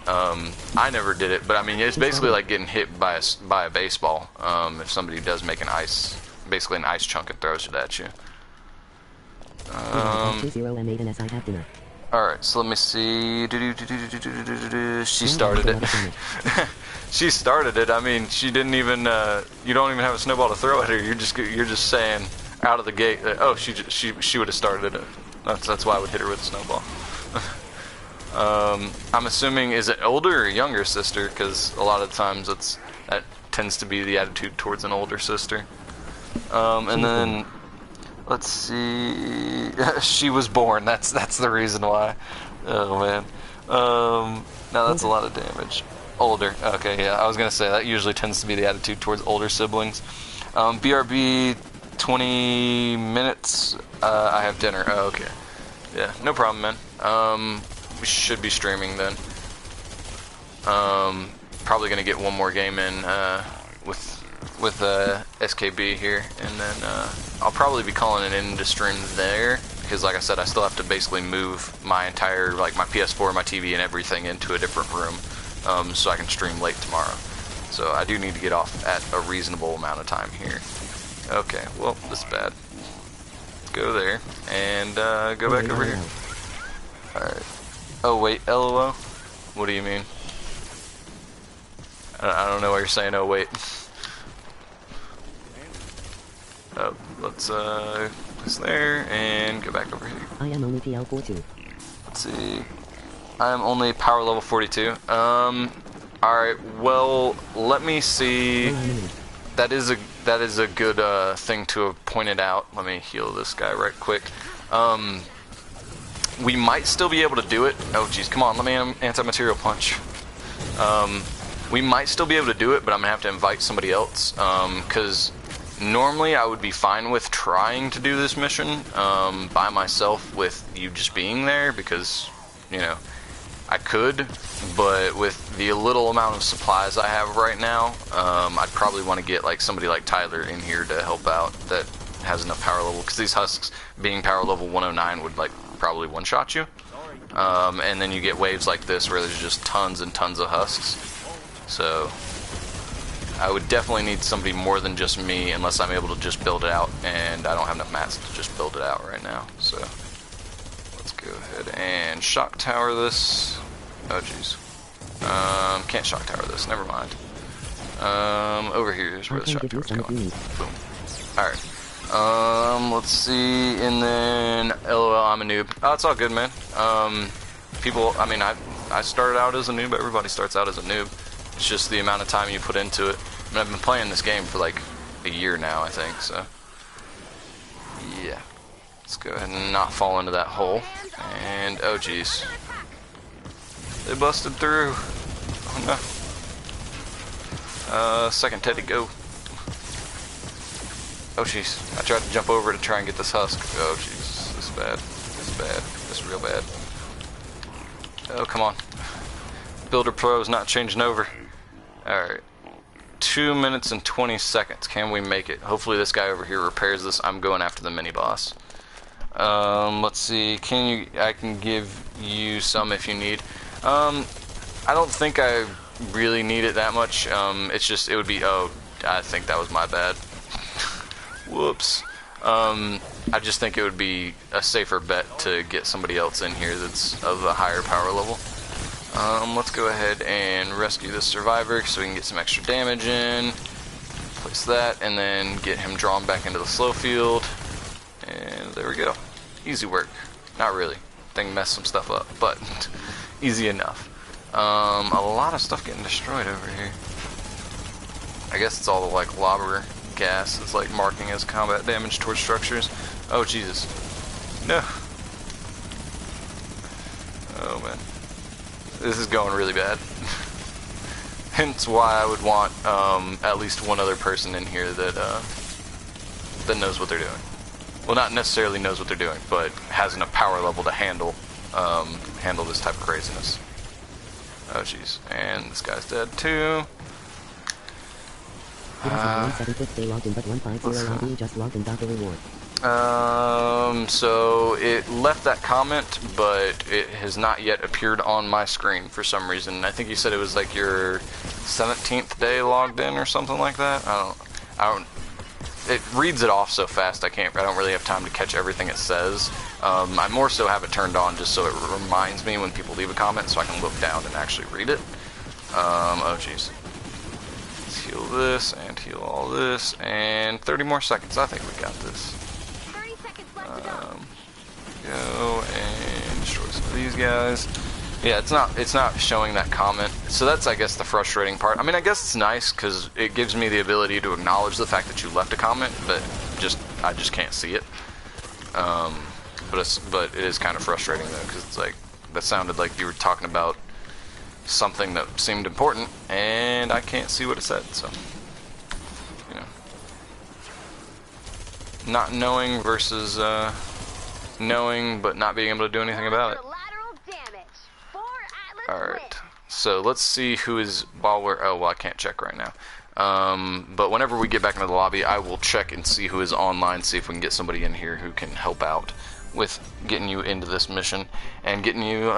I never did it, but I mean, it's basically like getting hit by a baseball. If somebody does make basically an ice chunk and throws it at you. Alright, so let me see. She started it. She started it. I mean, she didn't even. You don't even have a snowball to throw at her. You're just saying out of the gate that, oh, she would have started it. That's why I would hit her with a snowball. I'm assuming, is it older or younger sister? Because a lot of times that tends to be the attitude towards an older sister. And then, let's see, she was born. That's the reason why. Oh man. Now that's a lot of damage. Older. Okay, yeah. I was gonna say that usually tends to be the attitude towards older siblings. BRB, 20 minutes. I have dinner. Oh, okay. Yeah, no problem, man. We should be streaming then. Probably gonna get one more game in with SKB here, and then I'll probably be calling it in to stream there, because like I said, I still have to basically move my entire, like my PS4, my TV, and everything into a different room, so I can stream late tomorrow. So I do need to get off at a reasonable amount of time here. Okay, well, this is bad. Go there and go back over here. All right. Oh wait, LOL? What do you mean? I don't know why you're saying oh wait. Oh, let's place there and go back over here. I am only PL42. Let's see. I am only power level 42. Alright, well, let me see. That is a good thing to have pointed out. Let me heal this guy right quick. We might still be able to do it. Oh, geez, come on, let me anti-material punch. We might still be able to do it, but I'm going to have to invite somebody else, because normally I would be fine with trying to do this mission by myself with you just being there, because, you know, I could, but with the little amount of supplies I have right now, I'd probably want to get like somebody like Tyler in here to help out that has enough power level, because these husks being power level 109 would like probably one-shot you, and then you get waves like this where there's just tons and tons of husks. So I would definitely need somebody more than just me, unless I'm able to just build it out, and I don't have enough mats to just build it out right now. So let's go ahead and shock tower this. Oh jeez, can't shock tower this, never mind. Over here is where the shock tower's going. Boom. Alright. Let's see, and then, LOL, I'm a noob. Oh, it's all good, man. People, I mean, I started out as a noob, everybody starts out as a noob. It's just the amount of time you put into it. I mean, I've been playing this game for like a year now, I think, so. Yeah. Let's go ahead and not fall into that hole. And, oh jeez. They busted through. Oh no. Second Teddy, go. Oh jeez, I tried to jump over to try and get this husk. Oh jeez, this is bad. This is bad. This is real bad. Oh, come on. Builder Pro is not changing over. Alright. 2 minutes and 20 seconds. Can we make it? Hopefully this guy over here repairs this. I'm going after the mini boss. Let's see. I can give you some if you need. I don't think I really need it that much. It's just, it would be, oh, I think that was my bad. Whoops. I just think it would be a safer bet to get somebody else in here that's of a higher power level. Let's go ahead and rescue this survivor so we can get some extra damage in. Place that, and then get him drawn back into the slow field. And there we go. Easy work. Not really. Thing messed some stuff up, but easy enough. A lot of stuff getting destroyed over here. I guess it's all the like lobber gas is like marking as combat damage towards structures. Oh Jesus. No. Oh man. This is going really bad. Hence why I would want at least one other person in here that that knows what they're doing. Well, not necessarily knows what they're doing, but has enough power level to handle this type of craziness. Oh jeez. And this guy's dead too. So it left that comment, but it has not yet appeared on my screen for some reason. I think you said it was like your 17th day logged in or something like that. I don't. It reads it off so fast I don't really have time to catch everything it says. I more so have it turned on just so it reminds me when people leave a comment so I can look down and actually read it. Oh jeez. Let's heal this and heal all this, and 30 more seconds. I think we got this. 30 seconds left to go. Go and destroy some of these guys. Yeah, it's not showing that comment, so that's I guess the frustrating part. I mean, I guess it's nice because it gives me the ability to acknowledge the fact that you left a comment, but I just can't see it. But it is kind of frustrating though, because it's like that sounded like you were talking about something that seemed important, and I can't see what it said. So, you know, not knowing versus knowing but not being able to do anything about it. Alright, so let's see who is, oh well, I can't check right now. But whenever we get back into the lobby, I will check and see who is online, see if we can get somebody in here who can help out with getting you into this mission and getting you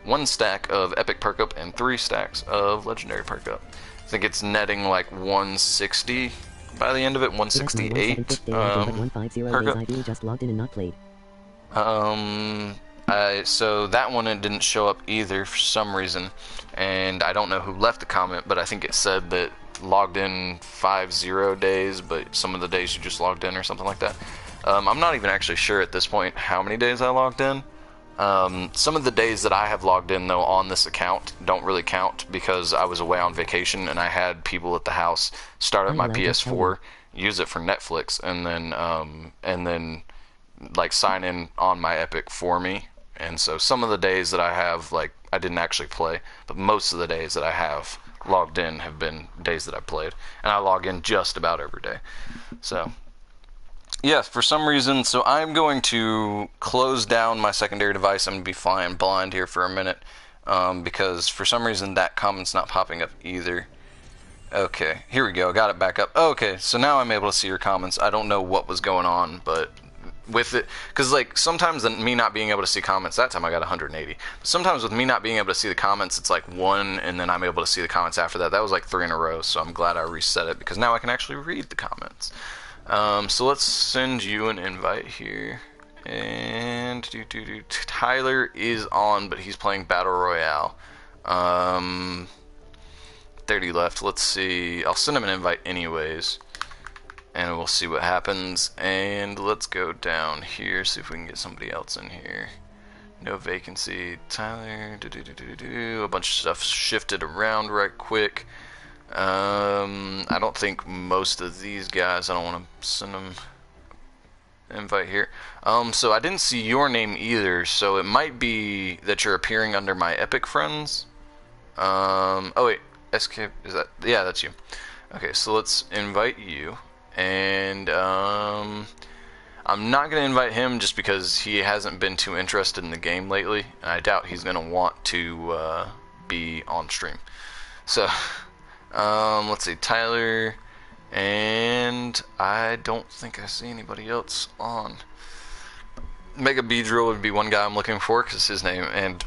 one stack of epic perk up and 3 stacks of legendary perk up. I think it's netting like 160 by the end of it, 168 perk up. So that one, it didn't show up either for some reason, and I don't know who left the comment, but I think it said that logged in 50 days, but some of the days you just logged in or something like that. I'm not even actually sure at this point how many days I logged in. Some of the days that I have logged in though on this account don't really count because I was away on vacation and I had people at the house start up my PS4, use it for Netflix, and then like sign in on my Epic for me. And so some of the days that I have, like, I didn't actually play, but most of the days that I have logged in have been days that I played, and I log in just about every day. So yes, for some reason, so I'm going to close down my secondary device. I'm going to be flying blind here for a minute, because for some reason that comment's not popping up either. Okay, here we go, got it back up. Okay, so now I'm able to see your comments. I don't know what was going on, but with it, because like sometimes me not being able to see comments, that time I got 180, but sometimes with me not being able to see the comments, it's like 1 and then I'm able to see the comments after that. That was like 3 in a row, so I'm glad I reset it because now I can actually read the comments. So let's send you an invite here, and Tyler is on, but he's playing Battle Royale. 30 left. Let's see, I'll send him an invite anyways, and we'll see what happens. And let's go down here, see if we can get somebody else in here. No vacancy. Tyler, a bunch of stuff shifted around right quick. I don't think most of these guys, I don't want to send them invite here. So I didn't see your name either, so it might be that you're appearing under my Epic friends. Oh wait, SK, is that, yeah, that's you. Okay, so let's invite you. And I'm not going to invite him just because he hasn't been too interested in the game lately, and I doubt he's going to want to be on stream. So Let's see, Tyler, and I don't think I see anybody else on. Mega Beedrill would be one guy I'm looking for because his name and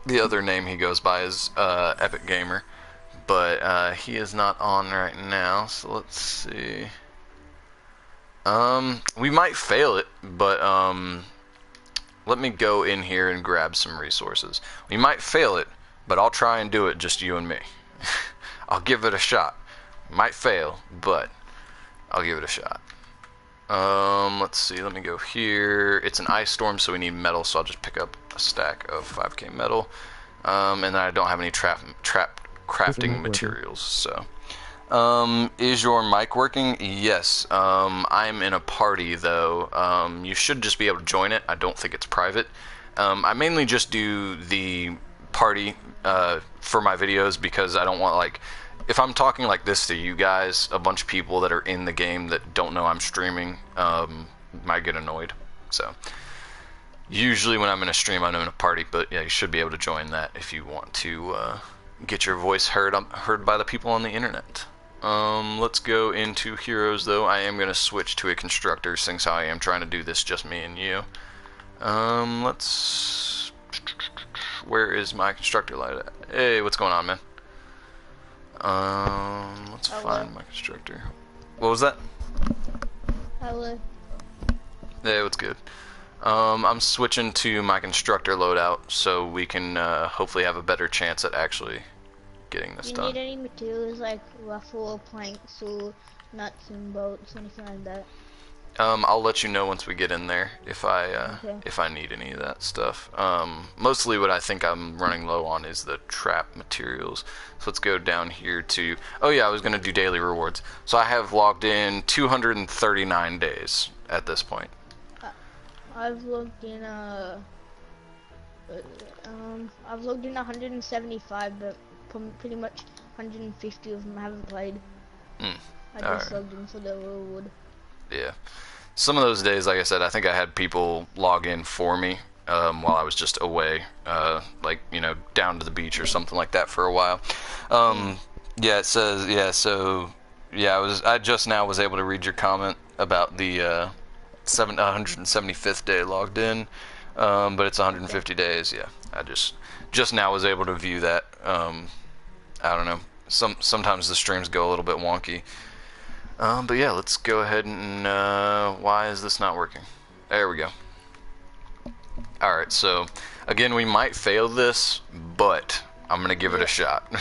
the other name he goes by is Epic Gamer, but he is not on right now. So let's see. We might fail it, but let me go in here and grab some resources. We might fail it, but I'll try and do it just you and me. I'll give it a shot. Might fail, but I'll give it a shot. Let's see, let me go here. It's an ice storm, so we need metal, so I'll just pick up a stack of 5k metal. And then I don't have any trap crafting materials, so. Is your mic working? Yes. I'm in a party, though. You should just be able to join it. I don't think it's private. I mainly just do the party, for my videos because I don't want, like, if I'm talking like this to you guys, a bunch of people that are in the game that don't know I'm streaming might get annoyed. So usually when I'm in a stream, I'm in a party, but yeah, you should be able to join that if you want to get your voice heard by the people on the internet. Let's go into heroes, though. I am going to switch to a constructor since I am trying to do this just me and you. Let's... Where is my constructor light at? Hey, what's going on, man? Let's find my constructor. What was that? Hello. Hey, what's good? I'm switching to my constructor loadout so we can hopefully have a better chance at actually getting this done. Do you need any materials like ruffle or planks or nuts and bolts, anything like that? I'll let you know once we get in there if I need any of that stuff. Mostly what I think I'm running low on is the trap materials. So let's go down here to, oh yeah, I was gonna do daily rewards. So I have logged in 239 days at this point. I've logged in I've logged in 175, but pretty much 150 of them I haven't played. I just logged in for the reward. Yeah. Some of those days, like I said, I think I had people log in for me while I was just away, like, you know, down to the beach or something like that for a while. Yeah, it says, yeah, so, yeah, I just now was able to read your comment about the 175th day logged in, but it's 150 days, yeah. I just now was able to view that. I don't know. Sometimes the streams go a little bit wonky. But yeah, let's go ahead and, why is this not working? There we go. Alright, so, again, we might fail this, but I'm gonna give it a shot.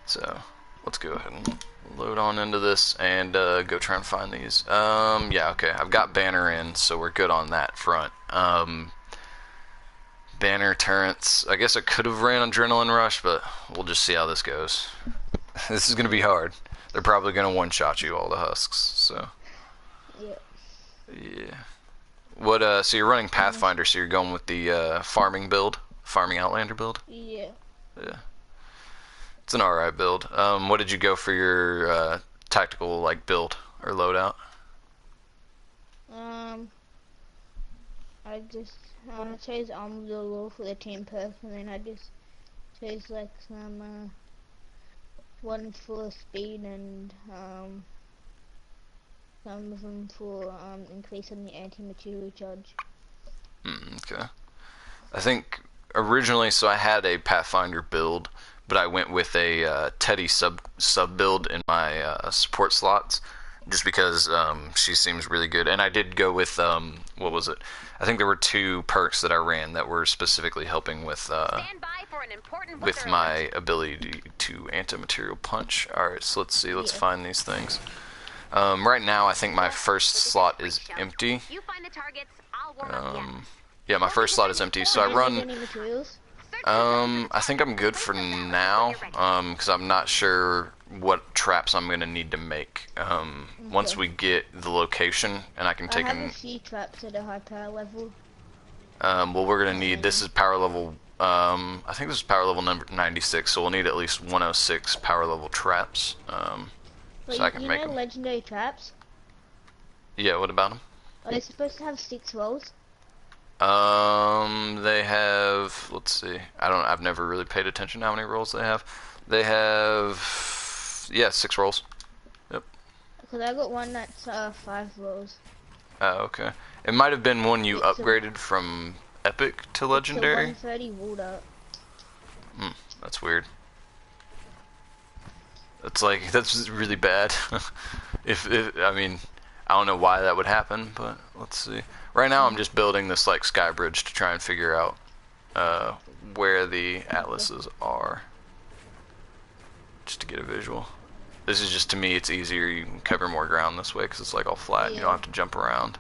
So, let's go ahead and load on into this and, go try and find these. Yeah, okay, I've got banner in, so we're good on that front. Banner, turrets, I guess I could have ran Adrenaline Rush, but we'll just see how this goes. This is going to be hard. They're probably going to one-shot you, all the husks, so. Yeah. Yeah. What, so you're running Pathfinder, so you're going with the, farming build? Farming Outlander build? Yeah. Yeah. It's an alright build. What did you go for your, tactical, like, build or loadout? I just, chose Armor Builder for the team perk, and then I just chose, like, some, one for speed and some of them for increasing the anti-material charge. Okay. I think originally, so I had a Pathfinder build, but I went with a Teddy sub build in my support slots, just because she seems really good. And I did go with what was it? I think there were 2 perks that I ran that were specifically helping with my ability to anti-material punch. Alright, so let's see, let's find these things. Right now I think my first slot is empty. Yeah, my first slot is empty, so I run... I think I'm good for now, because I'm not sure what traps I'm going to need to make. Once we get the location, and I can take I have a few traps at a high power level. Well, we're going to need, this is power level, I think this is power level number 96, so we'll need at least 106 power level traps, so I can make them. Legendary traps? Yeah, what about them? Are they supposed to have 6 rolls? They have. Let's see. I've never really paid attention to how many rolls they have. They have. Yeah, 6 rolls. Yep. Because I got one that's 5 rolls. Oh, okay. It might have been one you It's upgraded from epic to legendary. It's a 130 water. That's weird. That's really bad. if I mean, I don't know why that would happen, but let's see. Right now, I'm just building this like sky bridge to try and figure out where the atlases are, just to get a visual. This is just, to me, it's easier. You can cover more ground this way because it's like all flat. Yeah. You don't have to jump around.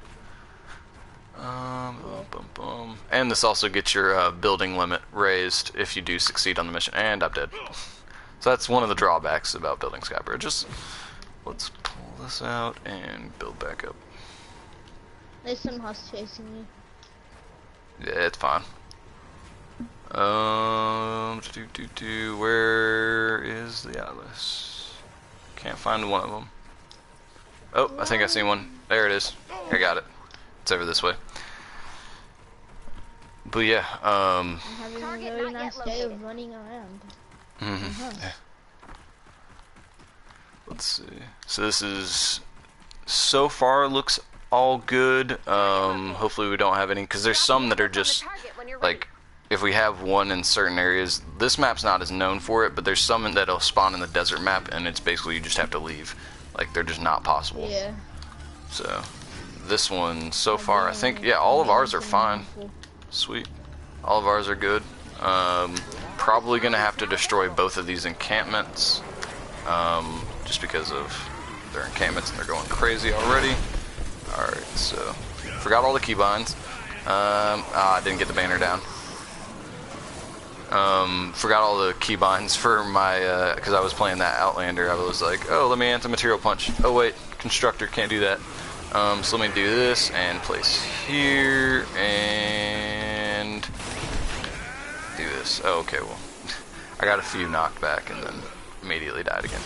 Boom, boom. And this also gets your building limit raised if you do succeed on the mission. And I'm dead. So that's one of the drawbacks about building sky bridges. Let's pull this out and build back up. There's some horse chasing you. Yeah, it's fine. Where is the atlas? Can't find one of them. Oh, I think I see one. There it is. I got it. It's over this way. But yeah, I'm having a very nice day of running around. Yeah. Let's see. So this is, so far, looks all good. Hopefully we don't have any, because there's some that are just like, if we have one in certain areas, this map's not as known for it, but there's some that'll spawn in the desert map, and it's basically you just have to leave. Like, they're just not possible. Yeah. So this one so far, I think, yeah, all of ours are fine. Sweet. All of ours are good. Probably gonna have to destroy both of these encampments, just because of their encampments and they're going crazy already. Alright, so forgot all the keybinds. I didn't get the banner down. Forgot all the keybinds for my, because I was playing that Outlander. I was like, oh, let me anti-material punch. Oh wait, constructor, can't do that. So let me do this and place here and do this. Oh, okay, well, I got a few knocked back and then immediately died again.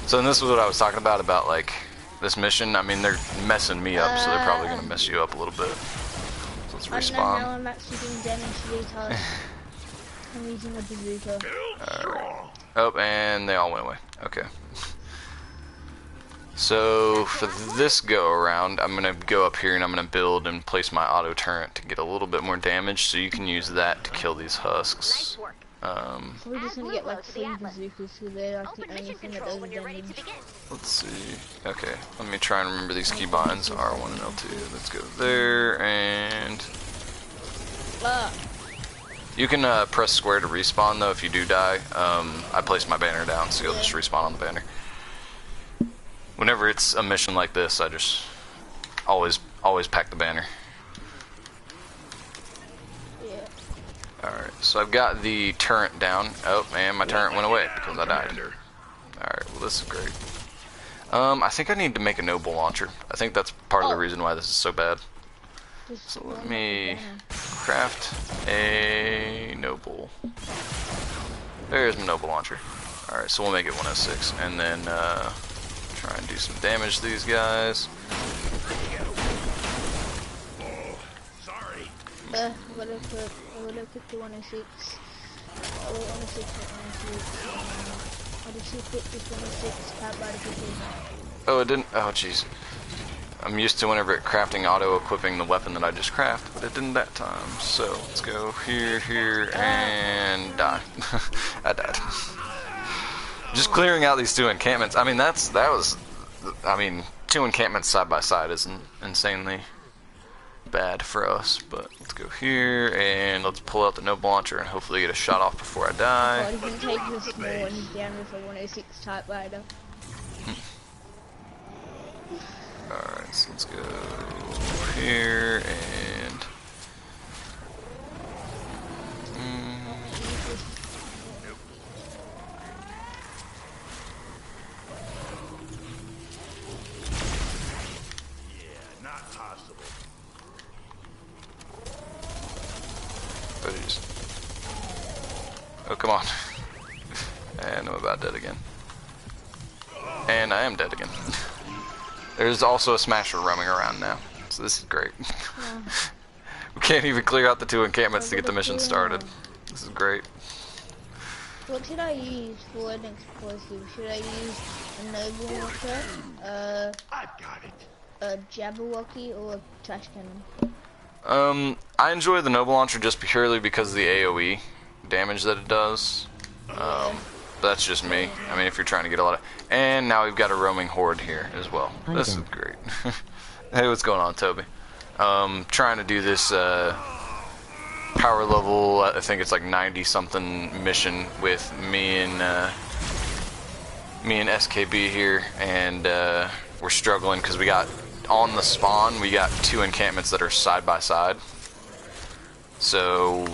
So and this is what I was talking about like this mission. I mean, they're messing me up, so they're probably gonna mess you up a little bit. So let's respawn. I don't know how I'm actually doing damage to these hosts. I'm using a bazooka. Alright. Oh, and they all went away. Okay. So for this go around, I'm gonna go up here and I'm gonna build and place my auto turret to get a little bit more damage, so you can use that to kill these husks. So we're just gonna get like 3 bazookas, so they're like the only thing that does damage. Let's see. Okay, let me try and remember these keybinds. R1 and L2. Let's go there and. You can press square to respawn though if you do die. I placed my banner down, so you'll just respawn on the banner. Whenever it's a mission like this, I just always pack the banner. Yeah. Alright, so I've got the turret down. Oh, and my turret went away because I died. Alright, well this is great. I think I need to make a noble launcher. I think that's part of the reason why this is so bad. So let me craft a noble. There's my noble launcher. Alright, so we'll make it 106 and then try and do some damage to these guys. I'm gonna put the 106. Oh, 106, 106. I'll just put this 106 tab by the people. Oh, it didn't. Oh, jeez. I'm used to whenever it crafting auto-equipping the weapon that I just crafted, but it didn't that time. So let's go here, here, and die. I died. Just clearing out these 2 encampments. I mean, I mean, 2 encampments side by side isn't insanely bad for us. But let's go here and let's pull out the noble launcher and hopefully get a shot off before I die. Oh, you can take the small one down with a 106 type rider. Alright, so let's go here and. Oh, jeez. Oh, come on. And I'm about dead again. And I am dead again. There's also a smasher roaming around now, so this is great. Yeah. We can't even clear out the 2 encampments to get the mission started. This is great. What should I use for an explosive? Should I use a noble launcher, a Jabberwocky, or a trash cannon? I enjoy the noble launcher just purely because of the AoE damage that it does. That's just me. I mean, if you're trying to get a lot of... And now we've got a roaming horde here as well. This is great. Hey, what's going on, Toby? Trying to do this power level, I think it's like 90-something mission with me and SKB here, and we're struggling because we got, on the spawn, we got 2 encampments that are side by side. So,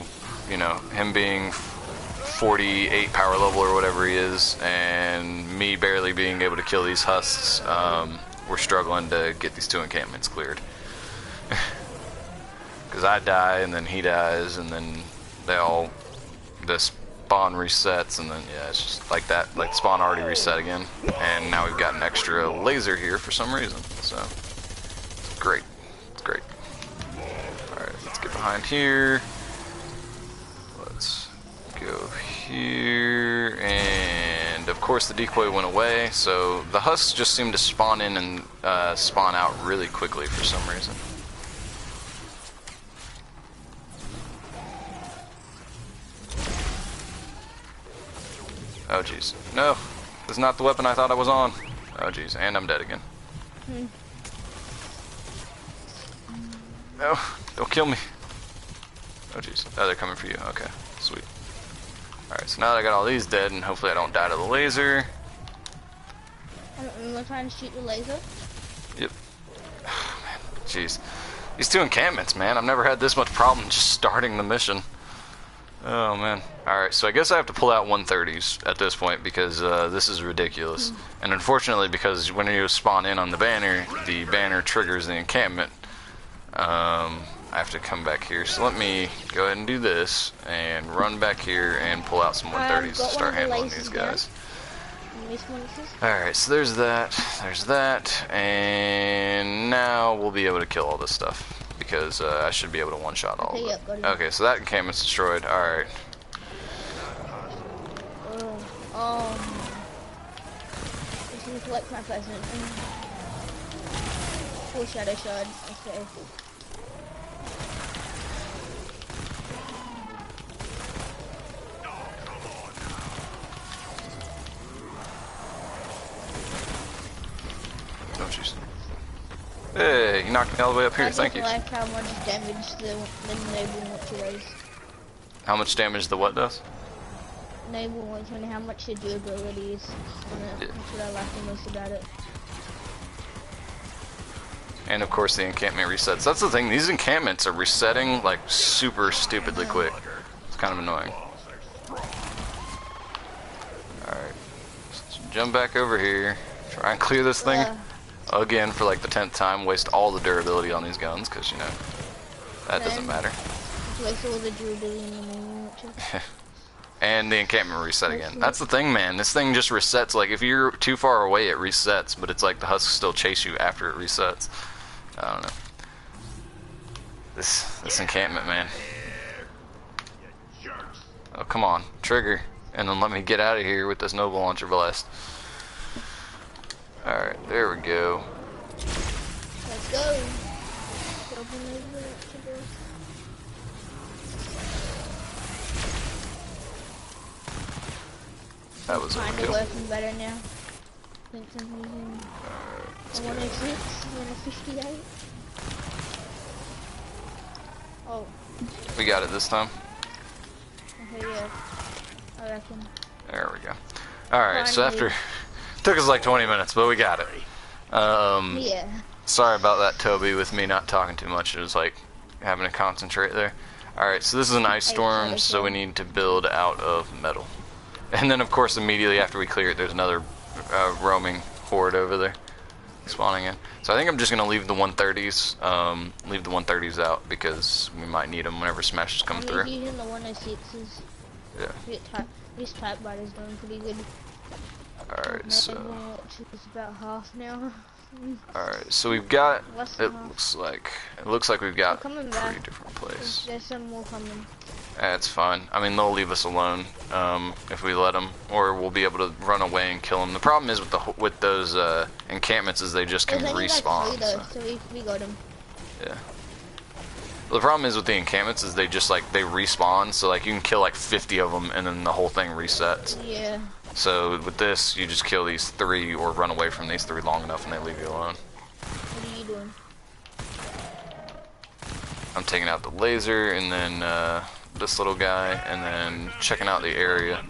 you know, him being 48 power level or whatever he is, and me barely being able to kill these husks, we're struggling to get these 2 encampments cleared. Because I die, and then he dies, and then the spawn resets, and then, yeah, it's just like that. Like, spawn already reset again, and now we've got an extra laser here for some reason, so it's great. It's great. Alright, let's get behind here. Let's go here, and of course the decoy went away, so the husks just seem to spawn in and spawn out really quickly for some reason. Oh jeez. No! This is not the weapon I thought I was on. Oh jeez, and I'm dead again. No, don't kill me. Oh jeez. Oh, they're coming for you. Okay, sweet. Alright, so now that I got all these dead, and hopefully I don't die to the laser. I'm trying to shoot the laser. Yep. Oh, man. Jeez. These 2 encampments, man. I've never had this much problem just starting the mission. Oh, man. Alright, so I guess I have to pull out 130s at this point because this is ridiculous. And unfortunately, because when you spawn in on the banner triggers the encampment. I have to come back here. So let me go ahead and do this and run back here and pull out some 130s to start handling these guys. Alright, so there's that, and now we'll be able to kill all this stuff. Because I should be able to one-shot all of it. Okay, so that encampment's destroyed. Alright. This is like my present. Full shadow shard. Okay. Oh jeez. Hey, you knocked me all the way up here. Thank you. I like how much damage the noble launcher does. How much damage the what does? Noble launcher and how much the durability is. That's what I like the most about it. And of course the encampment resets. That's the thing, these encampments are resetting like super stupidly quick. It's kind of annoying. Alright, let's jump back over here. Try and clear this thing again for like the 10th time. Waste all the durability on these guns because, you know, that doesn't matter. Waste all the durability in the main launcher. And the encampment reset again. That's the thing, man. This thing just resets. Like, if you're too far away, it resets. But it's like the husks still chase you after it resets. I don't know. This encampment, man. Oh, come on. Trigger. And then let me get out of here with this noble launcher blast. Alright, there we go. Let's go. That was kinda overkill. working better now. I think I'm using 106, 158. Oh. We got it this time. Okay, yeah. I reckon. There we go. Alright, so after... took us like 20 minutes, but we got it. Yeah. Sorry about that, Toby, with me not talking too much. It was like having to concentrate there. Alright, so this is an ice storm, so we need to build out of metal. And then, of course, immediately after we clear it, there's another roaming horde over there spawning in. So I think I'm just going to leave the 130s, leave the 130s out because we might need them whenever smashes come through. Using the 106s. Yeah. This typewriter's doing pretty good. Alright, so... It's about half now. Alright, so we've got, Less it than half. looks like we've got They're coming a back. pretty different place. There's some more coming. That's fine. I mean, they'll leave us alone if we let them, or we'll be able to run away and kill them. The problem is with those encampments is they just can There's only respawn. like 3 though, so we got them. Yeah. Well, the problem is with the encampments is they just they respawn, so like you can kill like 50 of them and then the whole thing resets. Yeah. So with this, you just kill these 3 or run away from these 3 long enough and they leave you alone. What are you doing? I'm taking out the laser and then this little guy and then checking out the area.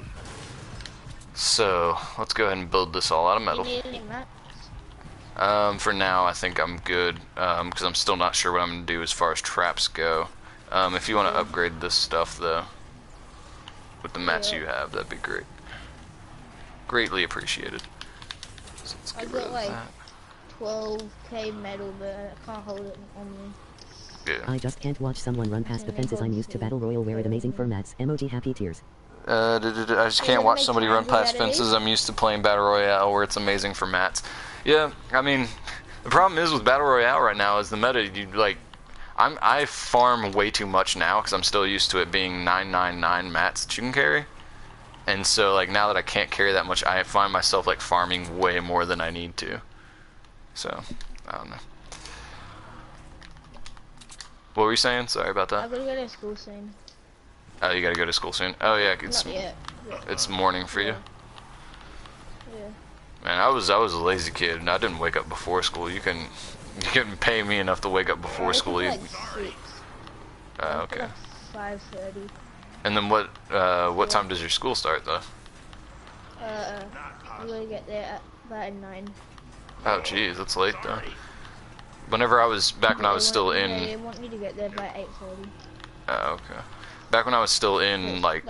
So let's go ahead and build this all out of metal. You need any mats? For now, I think I'm good because I'm still not sure what I'm going to do as far as traps go. If you want to upgrade this stuff though, with the mats you have, that'd be great. Greatly appreciated. So let's I get rid got of like that. 12k metal, but I can't hold it on me. Yeah. I just can't watch someone run past the fences I'm used to battle royal where it amazing for mats. Emoji happy tears. I just can't watch somebody run past fences. I'm used to playing Battle Royale where it's amazing for mats. Yeah, I mean, the problem is with Battle Royale right now is the meta, I farm way too much now because I'm still used to it being 999 mats that you can carry. And so, like, now that I can't carry that much, I find myself, like, farming way more than I need to. So, I don't know. What were you saying? Sorry about I'm that. gonna go to school soon. Oh, you gotta go to school soon? Oh, yeah, Not yet. it's morning for you. Yeah. Man, I was a lazy kid, and I didn't wake up before school. You couldn't pay me enough to wake up before school. Like You, 6. okay. Like 5:30. And then what time does your school start though? I'm gonna get there at about 9. Oh, jeez, that's late though. Whenever I was back when I was still They in. want me to get there by 8:30. Oh, okay. Back when I was still in like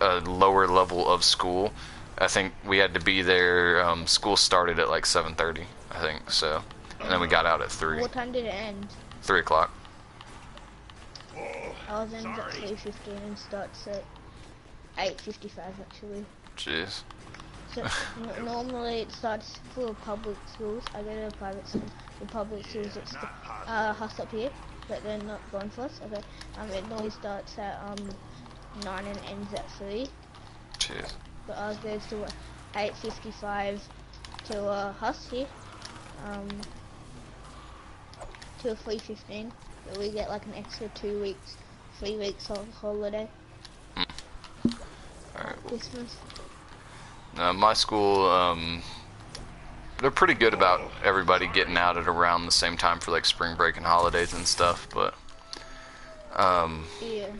a lower level of school, I think we had to be there. School started at like 7:30, I think so, and then we got out at 3. What time did it end? 3 o'clock. Ours ends at 3:15 and starts at 8:55 actually. Jeez. So normally it starts for public schools. I go to a private school. The public schools it's us up here, but they're not going for us. Okay. It normally starts at 9 and ends at 3. Jeez. But ours goes to 8:55 till us here. Till 3:15. But we get like an extra 2 weeks, 3 weeks of holiday. Alright. Christmas. My school, they're pretty good about everybody getting out at around the same time for like spring break and holidays and stuff, but Yeah.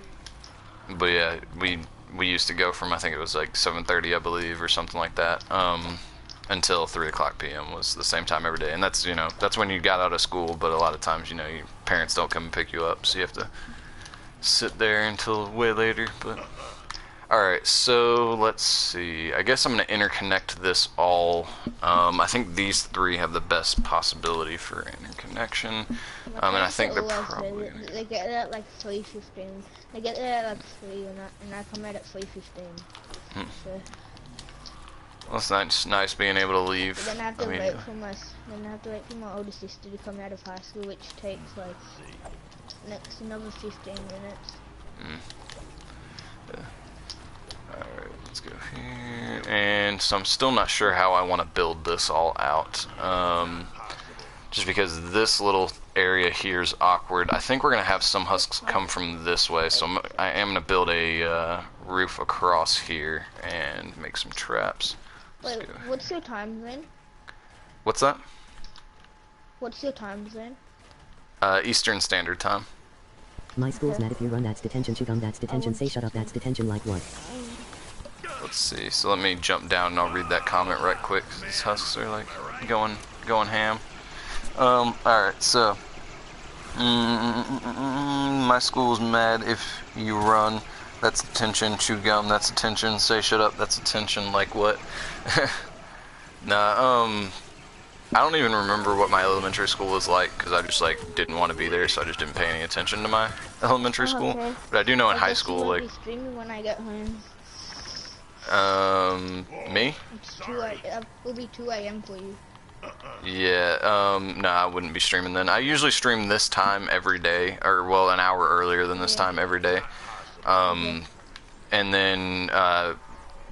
we used to go from, I think it was like 7:30 I believe or something like that, until 3 o'clock p.m. was the same time every day, and that's that's when you got out of school. But a lot of times your parents don't come and pick you up, so you have to sit there until way later. But alright, so let's see. I guess I'm going to interconnect this all. I think these 3 have the best possibility for interconnection. And I think they're probably... They get there at like 3:15. They get there at like 3 and I come out at 3:15. So, Well, it's nice being able to leave. but then I have to wait for my older sister to come out of high school, which takes like another 15 minutes. Alright, let's go here. And so I'm still not sure how I want to build this all out. Just because this little area here is awkward. I think we're going to have some husks come from this way. So I am going to build a roof across here and make some traps. Wait, what's your time zone? What's that? What's your time zone? Eastern Standard Time. My school's mad if you run that's detention, chew gum that's detention, say shut up that's detention like what? Let's see. So let me jump down and I'll read that comment right quick. These husks are like going ham. Alright, so my school's mad if you run. That's detention. Chew gum. That's detention. Say shut up. That's detention. Like what? Nah. I don't even remember what my elementary school was like because I just like didn't want to be there, so I just didn't pay any attention to my elementary school. Okay. But I do know in high guess you school, won't like be streaming when I get home. me. It's 2 a.m. It'll be 2 a.m. for you. Yeah, no, I wouldn't be streaming then. I usually stream this time every day, or well, an hour earlier than this Yeah. time every day. Okay. And then,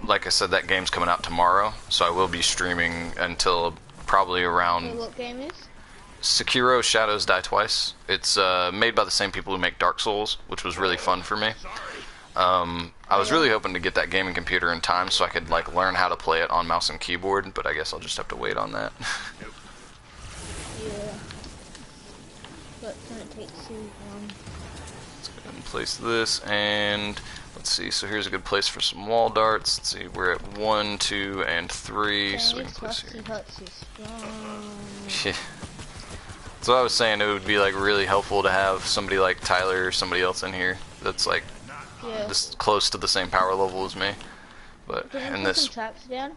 like I said, that game's coming out tomorrow, so I will be streaming until probably So around what game is? Sekiro Shadows Die Twice. It's made by the same people who make Dark Souls, which was really fun for me. I was really hoping to get that gaming computer in time so I could like learn how to play it on mouse and keyboard, but I guess I'll just have to wait on that. Yeah. But it's gonna take too long. Let's go ahead and place this, and let's see. So here's a good place for some wall darts. Let's see, we're at 1, 2, and 3, so we can place here. Huts is strong. Yeah. So I was saying it would be like really helpful to have somebody like Tyler or somebody else in here that's like Yeah. just close to the same power level as me. But Can we in put some this, traps down?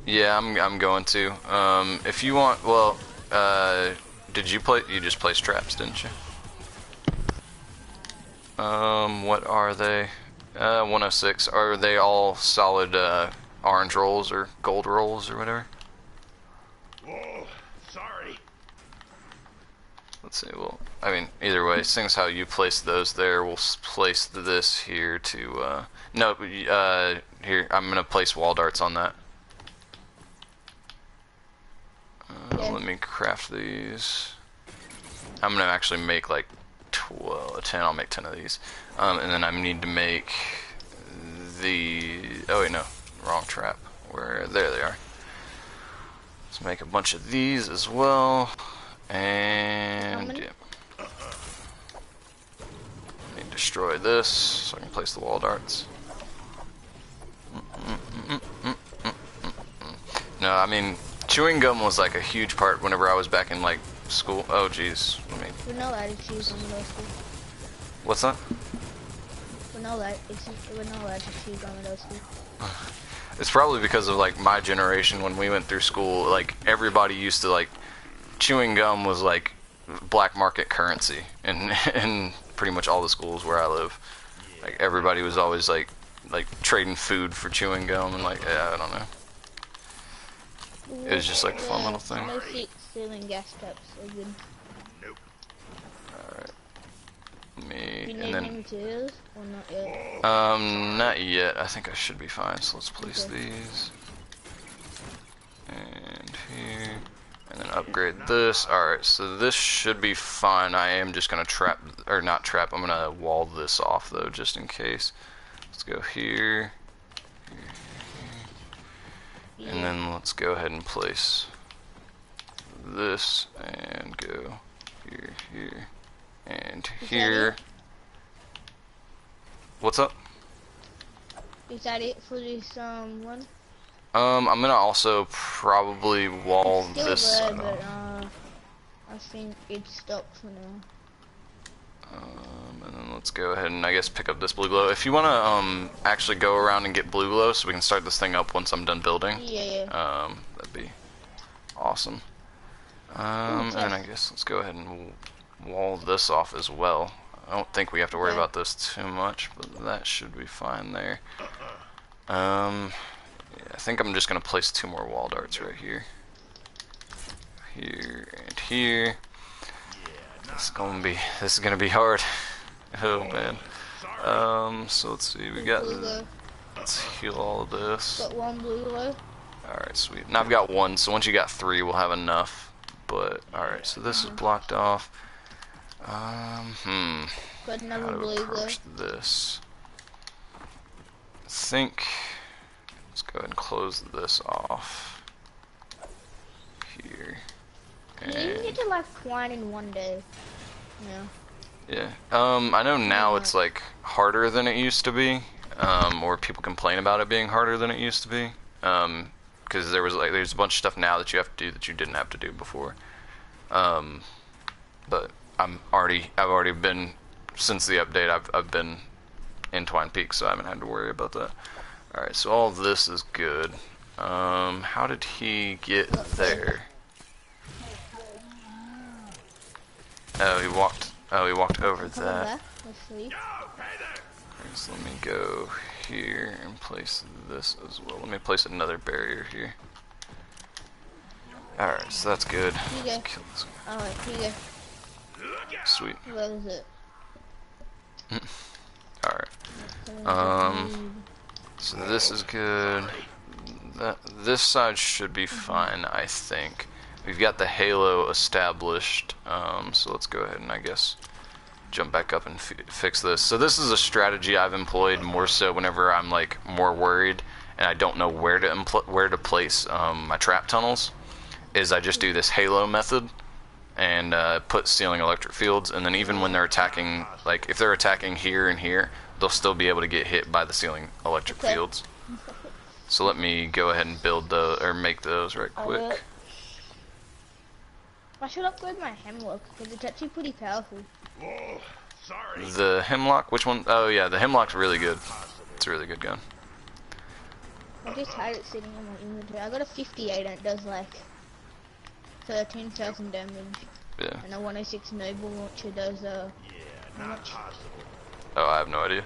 yeah, I'm going to. If you want, well, did you play? You just placed traps, didn't you? What are they? 106. Are they all solid orange rolls or gold rolls or whatever? Whoa, sorry. Let's see. Well, I mean, either way, seeing as how you placed those there, we'll place this here to. No, here I'm gonna place wall darts on that. Yeah. Let me craft these. I'm gonna actually make like 10. I'll make 10 of these, and then I need to make the. Oh wait, no, wrong trap. Where there they are. Let's make a bunch of these as well, and many? yeah. Let me destroy this so I can place the wall darts. No, I mean chewing gum was like a huge part whenever I was back in like school. Oh jeez, let me. We're not allowed to choose on middle school. What's that? We're not allowed to choose on middle school. It's probably because of like my generation when we went through school. Like everybody used to like chewing gum was like black market currency in pretty much all the schools where I live. Like everybody was always like trading food for chewing gum and like yeah, I don't know. It was just like a fun little thing. No stealing gas traps are good. Alright. Do you Me need and any then materials or not yet? not yet. I think I should be fine. So let's place Okay. these. And here. And then upgrade this. Alright, so this should be fine. I am just gonna trap or not trap, I'm gonna wall this off though, just in case. Let's go here. And then let's go ahead and place this and go here, here, and here. What's up? Is that it for this one? I'm gonna also probably wall It's still this there, side but off. I think it's stuck for now. And then let's go ahead and I guess pick up this blue glow. If you wanna actually go around and get blue glow so we can start this thing up once I'm done building. Yeah. That'd be awesome. And I guess let's go ahead and wall this off as well. I don't think we have to worry about this too much, but that should be fine there. Yeah, I think I'm just gonna place 2 more wall darts right here. Here and here. This is gonna be hard. Oh man. So let's see, we got. Blue glow. Let's heal all of this. Got one blue glow. Alright, sweet. Now I've got 1, so once you got 3, we'll have enough. But alright, so this is blocked off. Got How another to blue glow. approach this? I think. Let's go ahead and close this off. Here. You even get to like twine in one day. Yeah. Yeah. I know now it's like harder than it used to be. Or people complain about it being harder than it used to be. Because there's a bunch of stuff now that you have to do that you didn't have to do before. But I've already been, since the update, I've been in Twine Peaks, so I haven't had to worry about that. Alright, so all of this is good. How did he get there? Oh, he walked over Coming that. back. Let's see. Okay, so let me go here and place this as well. Let me place another barrier here. Alright, so that's good. Here you go. Let's kill this guy. Alright, here you Sweet. go. Where is it? Alright. So this is good. This side should be fine, I think. We've got the halo established, so let's go ahead and I guess jump back up and fix this. So this is a strategy I've employed more so whenever I'm like more worried and I don't know where to place my trap tunnels. Is I just do this halo method and put ceiling electric fields, and then even when they're attacking, like if they're attacking here and here, they'll still be able to get hit by the ceiling electric fields. So let me go ahead and build or make those right quick. I should upgrade my hemlock because it's actually pretty powerful. Whoa, sorry. The hemlock, which one? Oh yeah, the hemlock's really good. It's a really good gun. I just had it sitting on my inventory. I got a 58 and it does like 13,000 damage. Yeah. And a 106 noble launcher does how much? Oh, I have no idea.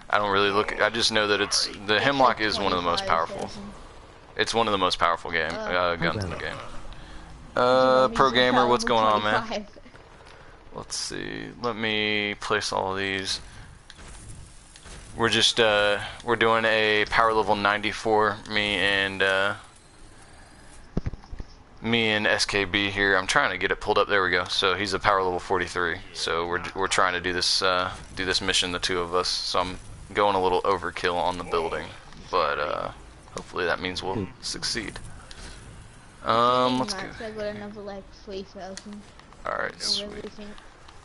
I don't really look. I just know that the hemlock is one of the most powerful. It's one of the most powerful guns in the game. Pro gamer, what's going on, man? Let's see. Let me place all of these. We're just we're doing a power level 94. Me and SKB here. I'm trying to get it pulled up. There we go. So he's a power level 43. So we're trying to do this mission, the two of us. So I'm going a little overkill on the building, but hopefully that means we'll succeed. Let's go. I got another like 3,000. All right, sweet.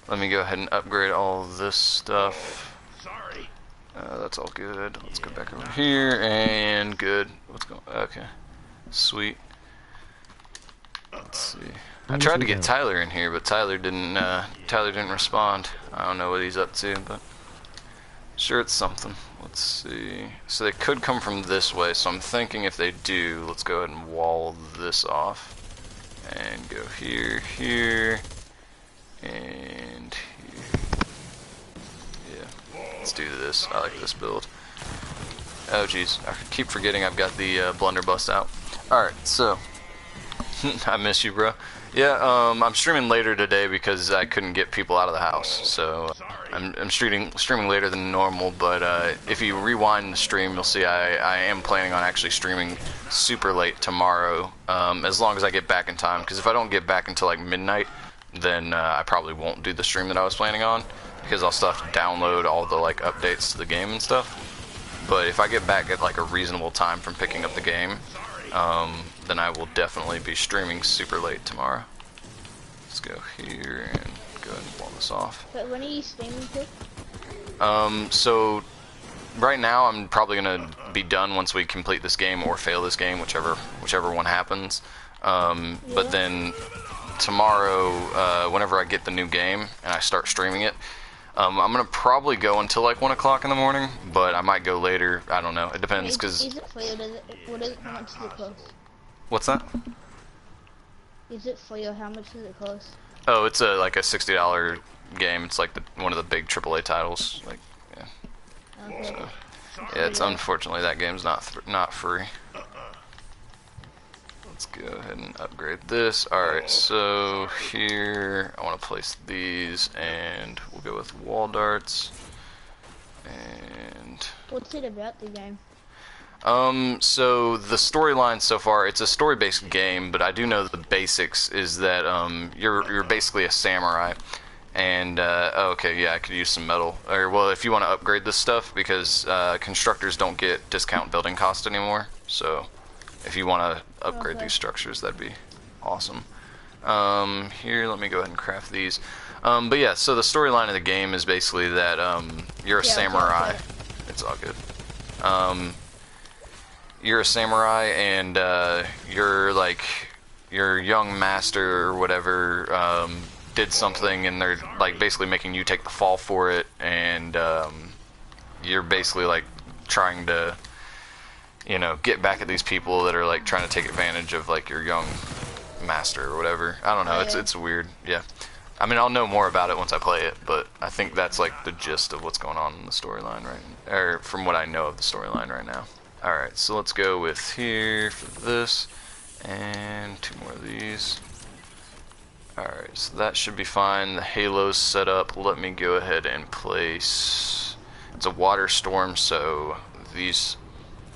Let me go ahead and upgrade all this stuff. Sorry. That's all good. Let's go back over here and good. What's going? Okay, sweet. Let's see. I tried to get Tyler in here, but Tyler didn't respond. I don't know what he's up to, but sure it's something. Let's see. So they could come from this way, so I'm thinking if they do, let's go ahead and wall this off. And go here, here, and here. Yeah, let's do this. I like this build. Oh jeez, I keep forgetting I've got the blunderbuss out. Alright, so I miss you, bro. Yeah, I'm streaming later today because I couldn't get people out of the house, so I'm streaming later than normal. But if you rewind the stream, you'll see I am planning on actually streaming super late tomorrow, as long as I get back in time. Because if I don't get back until like midnight, then I probably won't do the stream that I was planning on, because I'll still have to download all the like updates to the game and stuff. But if I get back at like a reasonable time from picking up the game, then I will definitely be streaming super late tomorrow. Let's go here and go ahead and blow this off. But when are you streaming to? So right now I'm probably gonna be done once we complete this game or fail this game, whichever one happens. But then tomorrow, whenever I get the new game and I start streaming it, I'm gonna probably go until like 1 o'clock in the morning, but I might go later. I don't know. It depends, because. Is it free or how much does it cost? What's that? Is it free or how much does it cost? Oh, it's like a $60 game. It's like one of the big AAA titles. Like, yeah. Okay. So, yeah, it's unfortunately that game's not free. Let's go ahead and upgrade this. Alright, so here I want to place these, and we'll go with wall darts. And what's it about, the game? So the storyline so far, it's a story-based game, but I do know the basics is that you're basically a samurai, and oh, okay, yeah, I could use some metal. Or well, if you want to upgrade this stuff, because constructors don't get discount building cost anymore. So if you want to upgrade these structures, that'd be awesome. Here, let me go ahead and craft these. But yeah, so the storyline of the game is basically that you're a samurai. Okay. It's all good. You're a samurai, and your young master or whatever did something, and they're like basically making you take the fall for it, and you're basically like trying to, you know, get back at these people that are like trying to take advantage of like your young master or whatever. I don't know. It's weird. Yeah. I mean, I'll know more about it once I play it, but I think that's like the gist of what's going on in the storyline or from what I know of the storyline right now. Alright, so let's go with here for this, And 2 more of these. Alright, so that should be fine. The halo's set up. Let me go ahead and place... It's a water storm, so these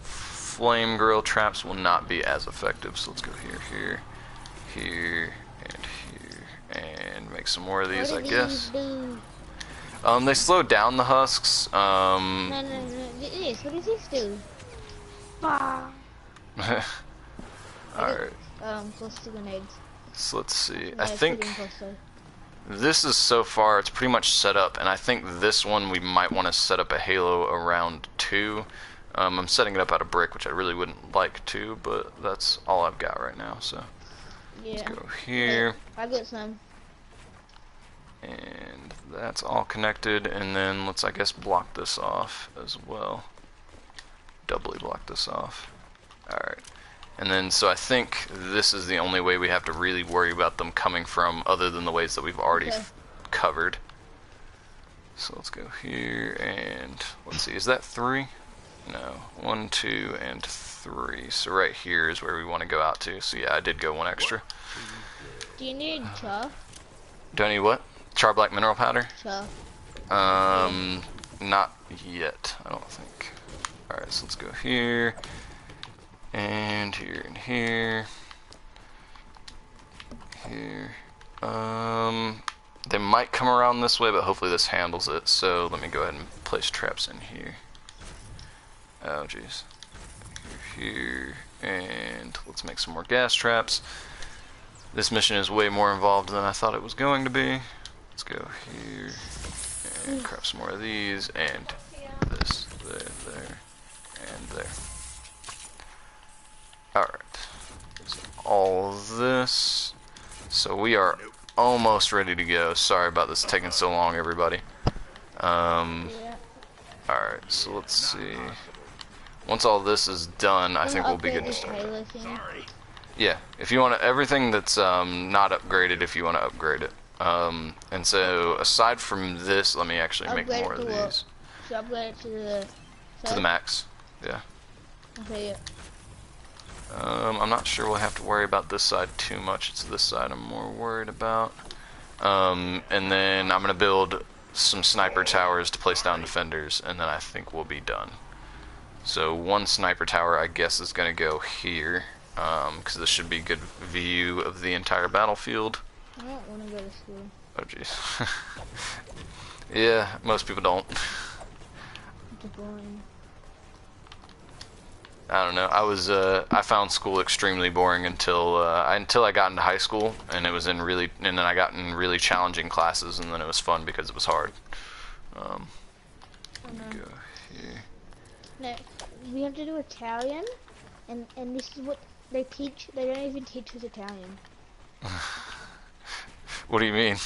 flame grill traps will not be as effective. So let's go here, here, and here, and make some more of these, I guess. They slow down the husks. No, this. What does this do? Alright. Cluster grenades. So let's see. No, I think this is so far, it's pretty much set up, and I think this one we might want to set up a halo around too. I'm setting it up out of brick, which I really wouldn't like to, but that's all I've got right now. So yeah. let's go here. I got some. And that's all connected, and then let's, I guess, block this off as well. Doubly block this off. Alright. And then, so I think this is the only way we have to really worry about them coming from, other than the ways that we've already covered. So let's go here, and let's see, is that 3? No, 1, 2, and 3. So right here is where we want to go out to. So yeah, I did go 1 extra. Do you need char? Do I need what? Char black mineral powder? Char. Not yet, I don't think. Alright, so let's go here. And here and here. Here. They might come around this way, but hopefully this handles it. So let me go ahead and place traps in here. Oh jeez. Here, and let's make some more gas traps. This mission is way more involved than I thought it was going to be. Let's go here and craft some more of these, and this, there, and there. Alright, so all this. So we are almost ready to go. Sorry about this taking so long, everybody. Alright, so let's see. Once all this is done, I think we'll be good to start. Yeah, if you want to, everything that's not upgraded, if you want to upgrade it. And so, aside from this, let me actually make more of these. Should I upgrade it to the max, yeah. Okay, yeah. I'm not sure we'll have to worry about this side too much. It's this side I'm more worried about. And then I'm going to build some sniper towers to place down defenders, and then I think we'll be done. So 1 sniper tower, I guess, is going to go here, because this should be a good view of the entire battlefield. I don't want to go to school. Oh jeez. Yeah, most people don't. It's boring. I don't know. I found school extremely boring until I got into high school, and then I got in really challenging classes, and then it was fun because it was hard. Go here. No, we have to do Italian, and this is what they teach. They don't even teach us Italian. What do you mean?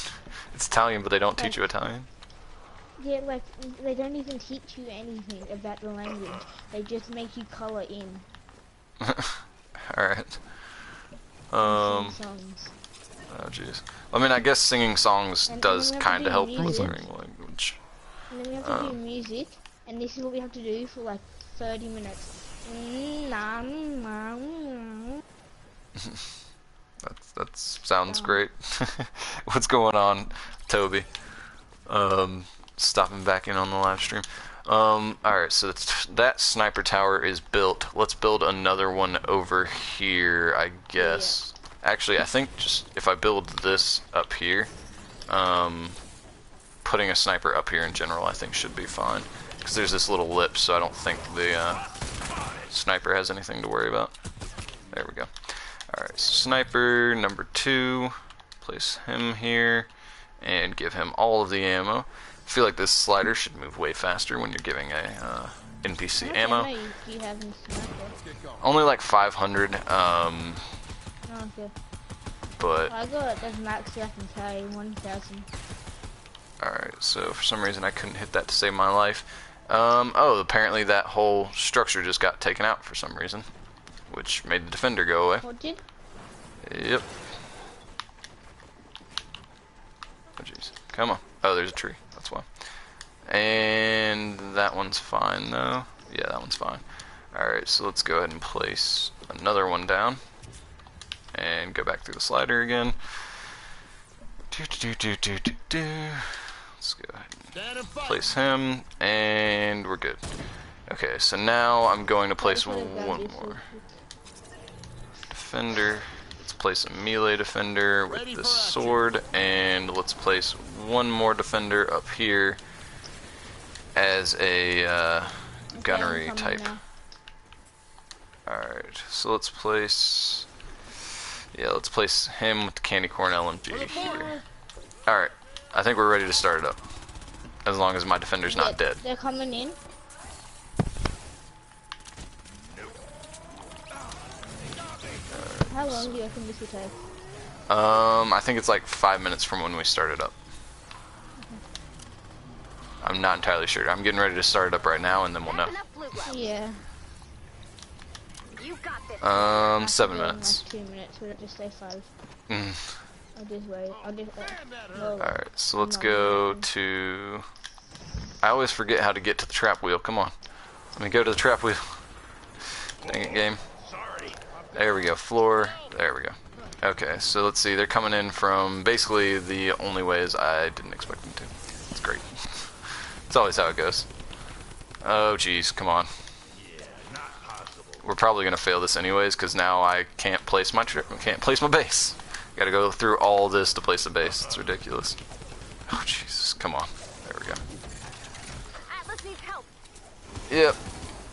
It's Italian, but they don't teach you Italian? Yeah, like, they don't even teach you anything about the language. They just make you color in. Alright. Sing songs. Oh jeez. I mean, I guess singing songs does kind of help with music. learning language. And then we have to do music, and this is what we have to do for like 30 minutes. That sounds great. What's going on, Toby? Stopping back in on the live stream. Alright, so that sniper tower is built. Let's build another one over here, I guess. Yeah. Actually, I think just if I build this up here, putting a sniper up here in general, I think should be fine. Because there's this little lip, so I don't think the sniper has anything to worry about. There we go. Alright, so sniper number 2, place him here, and give him all of the ammo. I feel like this slider should move way faster when you're giving a NPC ammo. Do you have any sniper? Only like 500, Oh, okay. but... I got the max I can carry, 1,000. Alright, so for some reason I couldn't hit that to save my life. Oh, apparently that whole structure just got taken out for some reason, which made the defender go away. What did? Yep. Oh jeez. Come on. Oh, there's a tree. That's why. And that one's fine though. Yeah, that one's fine. Alright, so let's go ahead and place another one down. and go back through the slider again. Let's go ahead and place him, and we're good. Okay, so now I'm going to place one more defender. Let's place a melee defender with this sword, and let's place one more defender up here as a gunnery type. Alright, so let's place him with the candy corn LMG here. Alright, I think we're ready to start it up. As long as my defender's not dead. They're coming in. How long do you reckon this will take? I think it's like 5 minutes from when we started up. I'm not entirely sure. I'm getting ready to start it up right now, and then we'll know. Yeah. 7 minutes. 2 minutes. We'll just say 5. Mm. I'll just wait. Alright, so let's go to... I always forget how to get to the trap wheel. Come on. Let me go to the trap wheel. Dang it, game. There we go. Floor. There we go. Okay, so let's see. They're coming in from basically the only ways I didn't expect them to. It's great. It's always how it goes. Oh, jeez. Come on. We're probably gonna fail this anyways, because now I can't place my base. Gotta go through all this to place a base. It's ridiculous. Oh Jesus! Come on. There we go. Yep.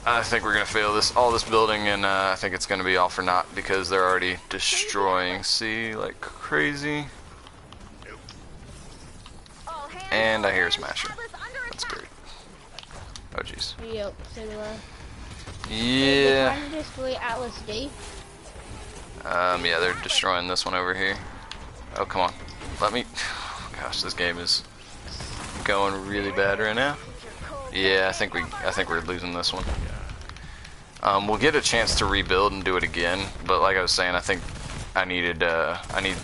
I think we're gonna fail all this building, and I think it's gonna be all for naught because they're already destroying C like crazy. And I hear a smasher. That's great. Oh jeez. Yep. So do I. Yeah. Trying to destroy Atlas D. Yeah, they're destroying this one over here. Oh, come on. Let me... Gosh, this game is going really bad right now. Yeah, I think we're losing this one. We'll get a chance to rebuild and do it again, but like I was saying, I think I need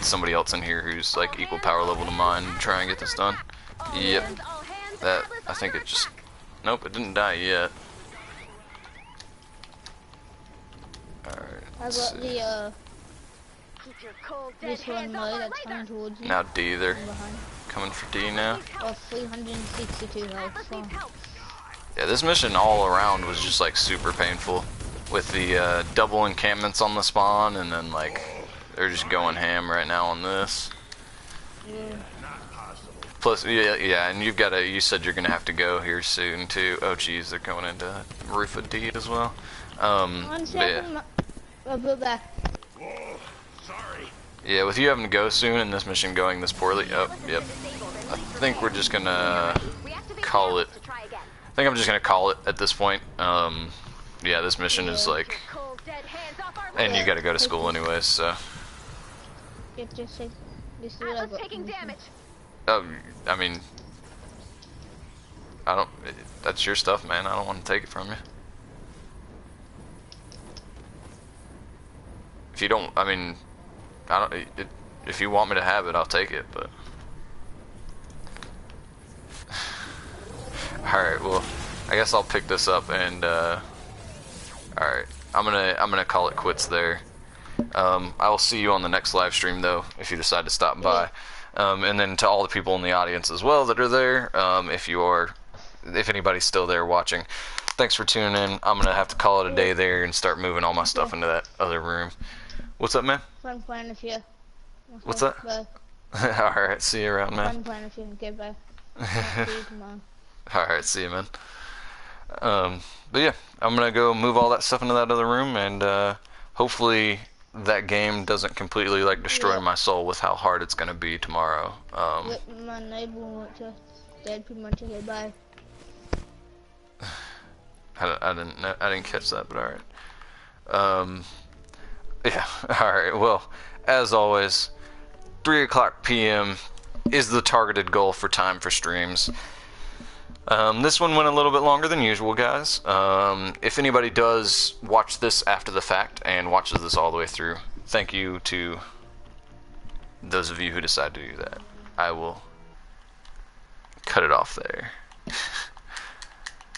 somebody else in here who's like equal power level to mine to try and get this done. Yep. I think it just... Nope, it didn't die yet. Alright. I got the this one low that's coming towards you. Now D, they're coming for D now. Oh, 362 health. So. Yeah, this mission all around was just like super painful with the double encampments on the spawn, and then like they're just going ham right now on this. Yeah. Plus, yeah, and you said you're gonna have to go here soon too. Oh geez, they're going into roof of D as well. 1 second, yeah. I'll go back. Whoa, sorry. Yeah, with you having to go soon and this mission going this poorly, oh, yep. I think we're just gonna call it. I think I'm just gonna call it at this point. Yeah, this mission is like, and you gotta go to school anyways, so. Get just say, this is what I got. Taking damage. I mean, that's your stuff, man. I don't want to take it from you. If you don't, I mean, if you want me to have it, I'll take it, but. Alright, well, I guess I'll pick this up and, alright, I'm gonna call it quits there. I will see you on the next live stream, though, if you decide to stop by. And then to all the people in the audience as well that are there, if anybody's still there watching, thanks for tuning in. I'm gonna have to call it a day there and start moving all my stuff into that other room. What's up, man? Fun playing with you. What's that? Bye. Alright, see you around, man. Fun playing with you. Okay, bye. See you tomorrow. Alright, see you, man. But yeah, I'm gonna go move all that stuff into that other room, and hopefully that game doesn't completely like destroy my soul with how hard it's gonna be tomorrow. My neighbor went to dead pretty much. Okay, bye. I didn't catch that, but alright. Yeah, alright, well, as always, 3 o'clock p.m. is the targeted goal for time for streams. This one went a little bit longer than usual, guys. If anybody does watch this after the fact and watches this all the way through, thank you to those of you who decide to do that. I will cut it off there.